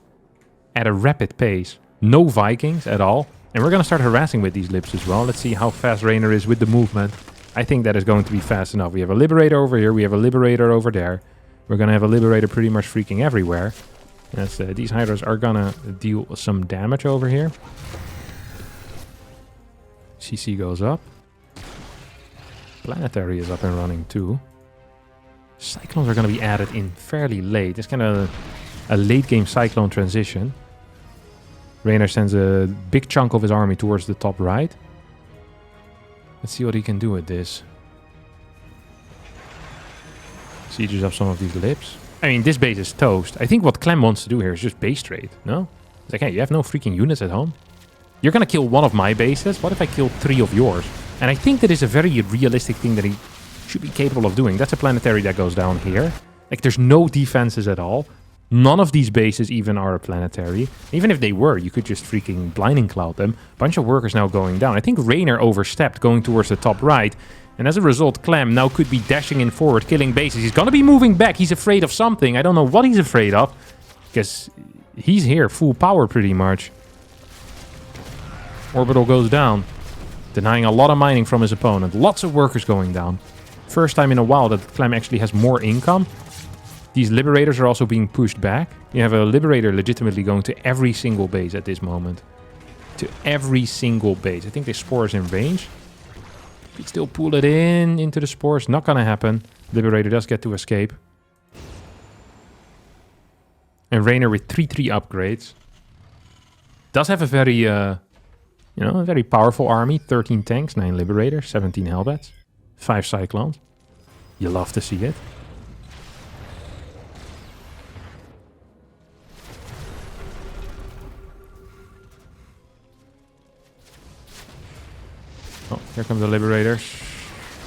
at a rapid pace. No Vikings at all. And we're going to start harassing with these libs as well. Let's see how fast Rainer is with the movement. I think that is going to be fast enough. We have a Liberator over here. We have a Liberator over there. We're going to have a Liberator pretty much freaking everywhere. These Hydras are going to deal some damage over here. CC goes up. Planetary is up and running too. Cyclones are going to be added in fairly late. It's kind of a late game Cyclone transition. Rainer sends a big chunk of his army towards the top right. Let's see what he can do with this. Sieges up some of these libs. I mean, this base is toast. I think what Clem wants to do here is just base trade, no? It's like, hey, you have no freaking units at home? You're gonna kill one of my bases? What if I kill 3 of yours? And I think that is a very realistic thing that he should be capable of doing. That's a planetary that goes down here. Like, there's no defenses at all. None of these bases even are a planetary. Even if they were, you could just freaking blinding cloud them. Bunch of workers now going down. I think Rainer overstepped going towards the top right. And as a result, Clem now could be dashing in forward, killing bases. He's gonna be moving back. He's afraid of something. I don't know what he's afraid of. Because he's here, full power pretty much. Orbital goes down. Denying a lot of mining from his opponent. Lots of workers going down. First time in a while that Clem actually has more income. These Liberators are also being pushed back. You have a Liberator legitimately going to every single base at this moment. To every single base. I think the Spore is in range. Could still pull it into the Spores. Not gonna happen. Liberator does get to escape. And Rainer with 3-3 upgrades. Does have a very, a very powerful army. 13 tanks, 9 Liberators, 17 Hellbats, 5 Cyclones. You love to see it. Oh, here come the Liberators.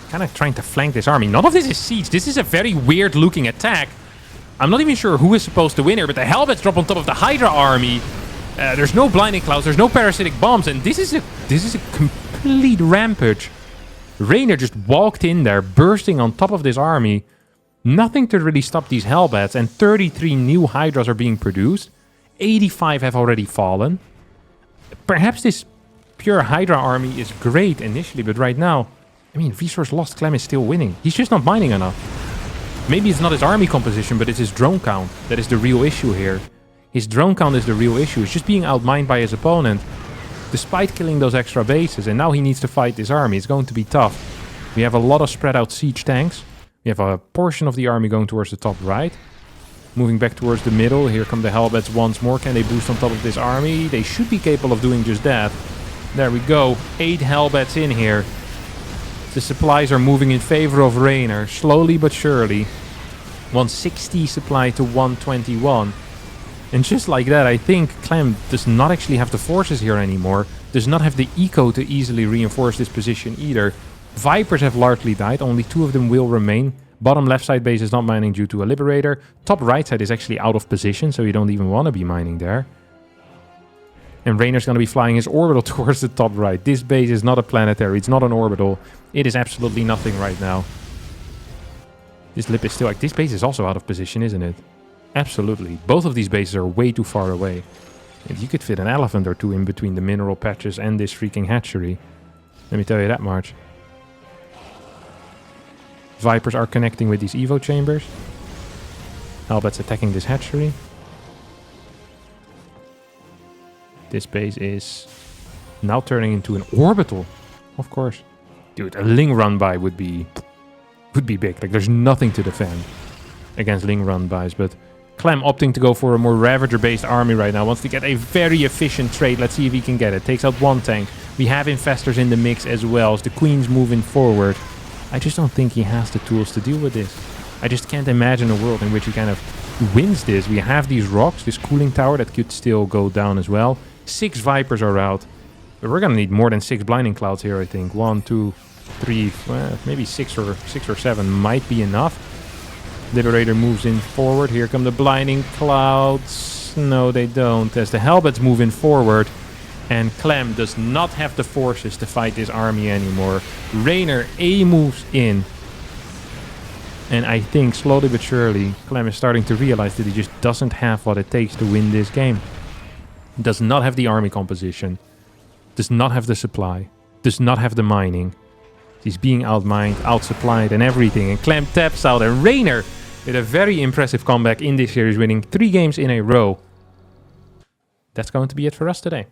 Kind of trying to flank this army. None of this is siege. This is a very weird looking attack. I'm not even sure who is supposed to win here, but the Hellbats drop on top of the Hydra army. There's no blinding clouds, there's no parasitic bombs, and this is a complete rampage. Rainer just walked in there, bursting on top of this army. Nothing to really stop these Hellbats, and 33 new Hydras are being produced. 85 have already fallen. Perhaps this pure Hydra army is great initially, but right now, I mean, resource lost, Clem is still winning. He's just not mining enough. Maybe it's not his army composition, but it's his drone count that is the real issue here. His drone count is the real issue. He's just being outmined by his opponent, despite killing those extra bases, and now he needs to fight this army. It's going to be tough. We have a lot of spread out siege tanks. We have a portion of the army going towards the top right. Moving back towards the middle. Here come the Hellbats once more. Can they boost on top of this army? They should be capable of doing just that. There we go. 8 Hellbats in here. The supplies are moving in favor of Rainer. Slowly but surely. 160 supply to 121. And just like that, I think Clem does not actually have the forces here anymore. Does not have the eco to easily reinforce this position either. Vipers have largely died. Only 2 of them will remain. Bottom left side base is not mining due to a Liberator. Top right side is actually out of position, so you don't even want to be mining there. And Rainer's going to be flying his orbital towards the top right. This base is not a planetary. It's not an orbital. It is absolutely nothing right now. This lip is still like... This base is also out of position, isn't it? Absolutely. Both of these bases are way too far away. And you could fit an elephant or two in between the mineral patches and this freaking hatchery. Let me tell you that much. Vipers are connecting with these Evo chambers. Hellbats attacking this hatchery. This base is now turning into an orbital. Of course. Dude, a Ling run-by would be big. Like, there's nothing to defend against Ling run-bys, but Clem opting to go for a more Ravager-based army right now. Wants to get a very efficient trade. Let's see if he can get it. Takes out 1 tank. We have Infestors in the mix as well as the Queen's moving forward. I just don't think he has the tools to deal with this. I just can't imagine a world in which he kind of wins this. We have these rocks, this cooling tower that could still go down as well. 6 Vipers are out. But we're going to need more than 6 Blinding Clouds here, I think. 1, 2, 3, maybe 6 or 7 might be enough. Liberator moves in forward. Here come the Blinding Clouds. No, they don't. As the Hellbats move in forward. And Clem does not have the forces to fight this army anymore. Raynor A moves in. And I think slowly but surely, Clem is starting to realize that he just doesn't have what it takes to win this game. Does not have the army composition. Does not have the supply. Does not have the mining. He's being outmined, outsupplied and everything. And Clem taps out. And Raynor with a very impressive comeback in this series, winning 3 games in a row. That's going to be it for us today.